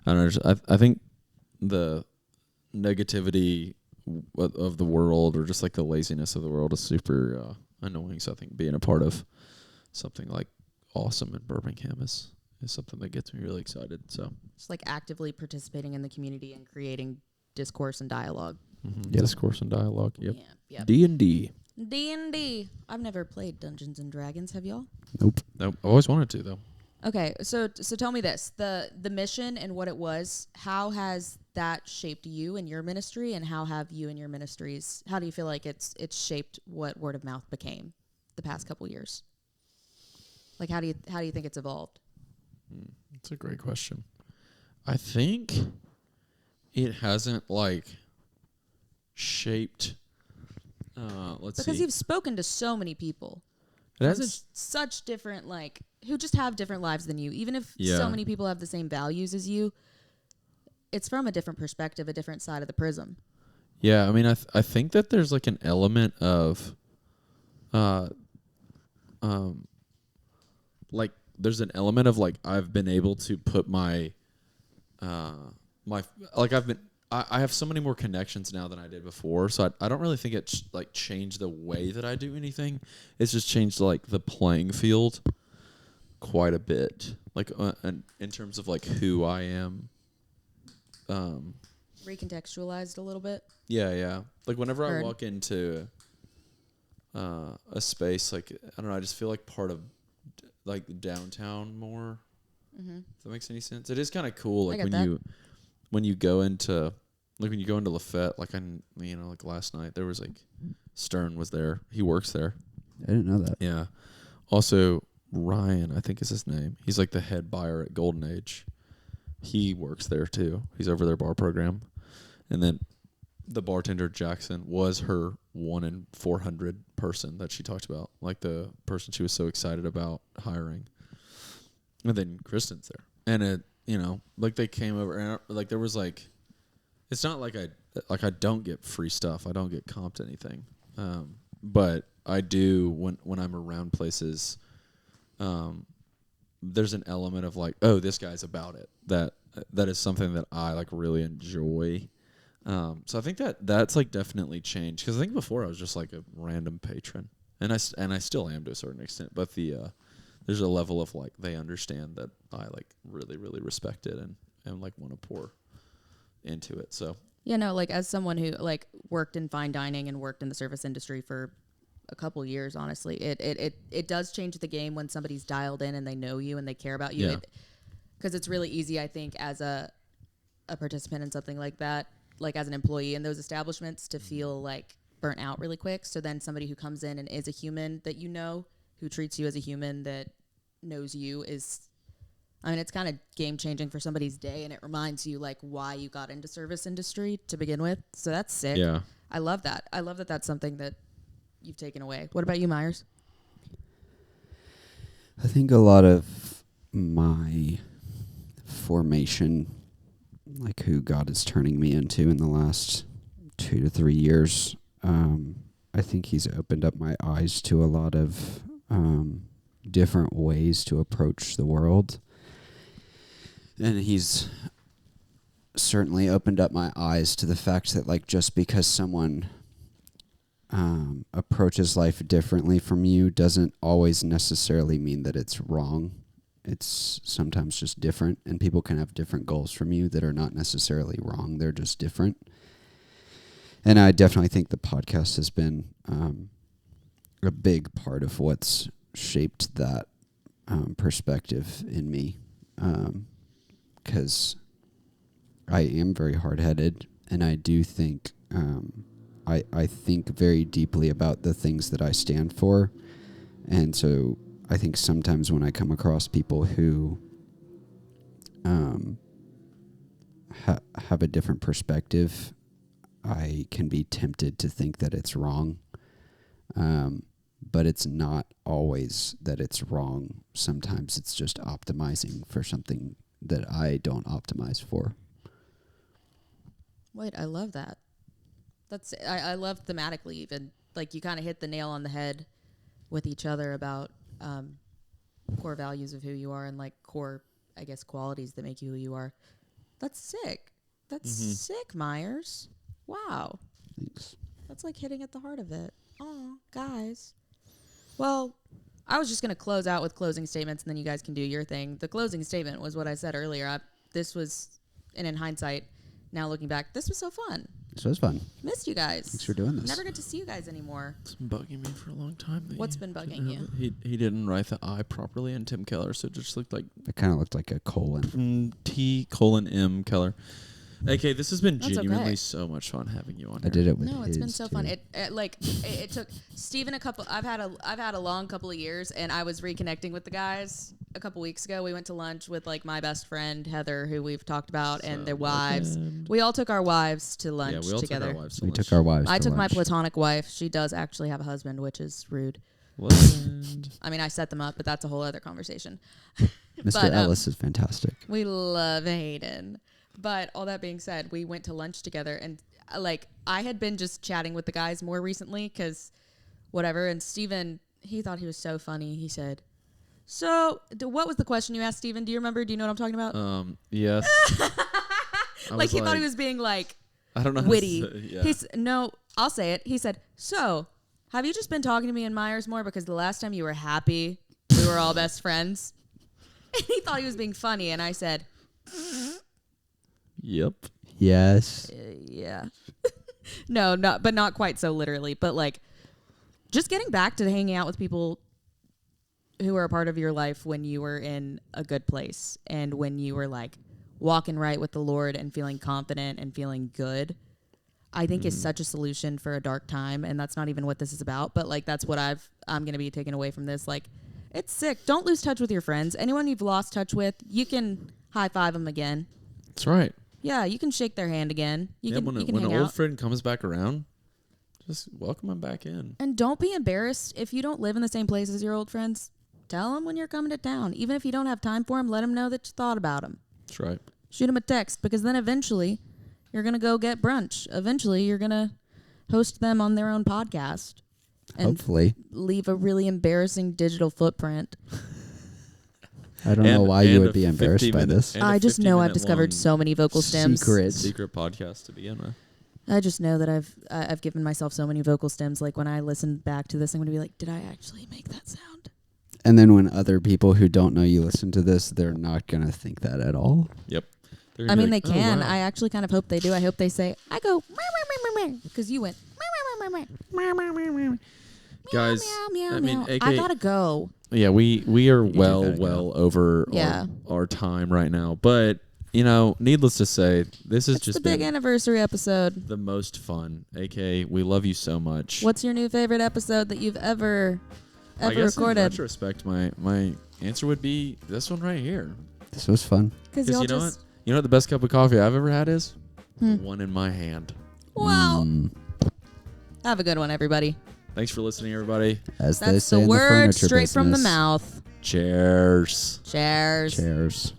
I don't know. I think the negativity of the world or just like the laziness of the world is super annoying. So I think being a part of something like awesome in Birmingham is something that gets me really excited. So Just like actively participating in the community and creating discourse and dialogue. Yep. Discourse and dialogue. Yep. Yeah. Yep. D&D. D&D. I've never played Dungeons and Dragons. Have y'all? Nope. Nope. I always wanted to though. Okay, so tell me this: the mission and what it was. How has that shaped you and your ministry, and how have you and your ministries? How do you feel like it's shaped what word of mouth became the past couple years? Like, how do you think it's evolved? That's a great question. I think it hasn't like shaped. Let's Because see. you've spoken to so many people. It from hasn't. Such different, like, who just have different lives than you. Even if Yeah. so many people have the same values as you, it's from a different perspective, a different side of the prism. Yeah, I mean, I think that there's like an element of, like there's an element of like I've been able to put my, I have so many more connections now than I did before. So I don't really think it's like changed the way that I do anything. It's just changed like the playing field quite a bit, like in terms of like who I am. Recontextualized a little bit. Yeah. Like whenever Heard. I walk into a space, like I don't know, I just feel like part of like downtown more. Mm-hmm. If that makes any sense. It is kind of cool, like I get that. when you go into Lafette, like like last night there was like Stern was there. He works there. I didn't know that. Yeah. Also Ryan, I think is his name. He's like the head buyer at Golden Age. He works there too. He's over their bar program. And then the bartender Jackson was her 1 in 400 person that she talked about, like the person she was so excited about hiring. And then Kristen's there, and it, like they came over, and like there was like, it's not like I don't get free stuff. I don't get comped anything, but I do when I'm around places. There's an element of like, oh, this guy's about it. That is something that I like really enjoy. So I think that's like definitely changed, because I think before I was just like a random patron, and I still am to a certain extent, but there's a level of like they understand that I like really really respect it and like want to pour into it. So Yeah, no, like as someone who like worked in fine dining and worked in the service industry for a couple years, honestly. It does change the game when somebody's dialed in and they know you and they care about you. Yeah. Because it's really easy, I think, as a participant in something like that, like as an employee in those establishments, to feel like burnt out really quick. So then somebody who comes in and is a human that you know, who treats you as a human that knows you is, I mean, it's kind of game changing for somebody's day, and it reminds you like why you got into service industry to begin with. So that's sick. Yeah. I love that. I love that that's something that you've taken away. What about you, Myers? I think a lot of my formation, like who God is turning me into in the last 2 to 3 years, I think he's opened up my eyes to a lot of different ways to approach the world. And he's certainly opened up my eyes to the fact that, like, just because someone approaches life differently from you doesn't always necessarily mean that it's wrong. It's sometimes just different, and people can have different goals from you that are not necessarily wrong. They're just different. And I definitely think the podcast has been a big part of what's shaped that perspective in me. Because I am very hard-headed, and I do think I think very deeply about the things that I stand for. And so I think sometimes when I come across people who have a different perspective, I can be tempted to think that it's wrong. But it's not always that it's wrong. Sometimes it's just optimizing for something that I don't optimize for. Wait, I love that. I love thematically even. Like, you kind of hit the nail on the head with each other about core values of who you are and, like, core, I guess, qualities that make you who you are. That's sick. That's sick, Myers. Wow. Thanks. That's like hitting at the heart of it. Oh, guys. Well, I was just going to close out with closing statements, and then you guys can do your thing. The closing statement was what I said earlier. This was, and in hindsight, now looking back, this was so fun. This was fun. Missed you guys. Thanks for doing this. Never get to see you guys anymore. It's been bugging me for a long time. What's been bugging you? He didn't write the I properly in Tim Keller, so it just looked like It kind of looked like a colon. T:\M Keller. Okay, this has been That's genuinely okay. so much fun having you on I here. did it with No, it's been his, so too. fun. It took Steven a couple. I've had a long couple of years, and I was reconnecting with the guys a couple weeks ago. We went to lunch with like my best friend Heather, who we've talked about, and their wives. We all took our wives to lunch we all together. took our wives to We lunch. took our wives I to took my lunch. platonic wife. She does actually have a husband, which is rude. Legend. I mean, I set them up, but that's a whole other conversation. Mr. But, Ellis is fantastic. We love Hayden. But all that being said, we went to lunch together, and like I had been just chatting with the guys more recently because whatever. And Steven, he thought he was so funny. He said, so what was the question you asked, Steven? Do you remember? Do you know what I'm talking about? Yes. Like he thought he was being like I don't know how witty. To say, yeah. No, I'll say it. He said, so have you just been talking to me and Myers more because the last time you were happy, we were all best friends? And he thought he was being funny, and I said, Yep. Yes. yeah. No, not quite so literally, but like just getting back to hanging out with people who are a part of your life when you were in a good place and when you were like walking right with the Lord and feeling confident and feeling good, I think is such a solution for a dark time. And that's not even what this is about, but like that's what I'm going to be taking away from this. Like, it's sick. Don't lose touch with your friends. Anyone you've lost touch with, you can high five them again. That's right. Yeah, you can shake their hand again. You can when hang an out. old friend comes back around, just welcome him back in. And don't be embarrassed if you don't live in the same place as your old friends. Tell them when you're coming to town. Even if you don't have time for them, let them know that you thought about them. That's right. Shoot them a text, because then eventually you're going to go get brunch. Eventually you're going to host them on their own podcast. And Hopefully. leave a really embarrassing digital footprint. I don't know why you And would a be embarrassed 50 by minute- this. and a I just know I've 50-minute discovered long so many vocal stems. Secret. podcast to begin with. I just know that I've given myself so many vocal stems. Like when I listen back to this, I'm going to be like, did I actually make that sound? And then when other people who don't know you listen to this, they're not going to think that at all. Yep. I mean, they "Oh, can. wow." I actually kind of hope they do. I hope they say, I go, because you went, Guys, Meow, I mean, meow. AK, I gotta go. yeah, we are do well gotta go. over Yeah. our time right now. But, needless to say, this has It's just the big been anniversary episode. the most fun. AK, we love you so much. What's your new favorite episode that you've ever I guess in recorded? retrospect, my answer would be this one right here. This was fun. Because Because y'all you know just what? You know what the best cup of coffee I've ever had is? Hmm. The one in my hand. wow. Mm, Have a good one, everybody. Thanks for listening, everybody. as they That's say the in word the furniture straight from the business. mouth. Cheers. Cheers. Cheers.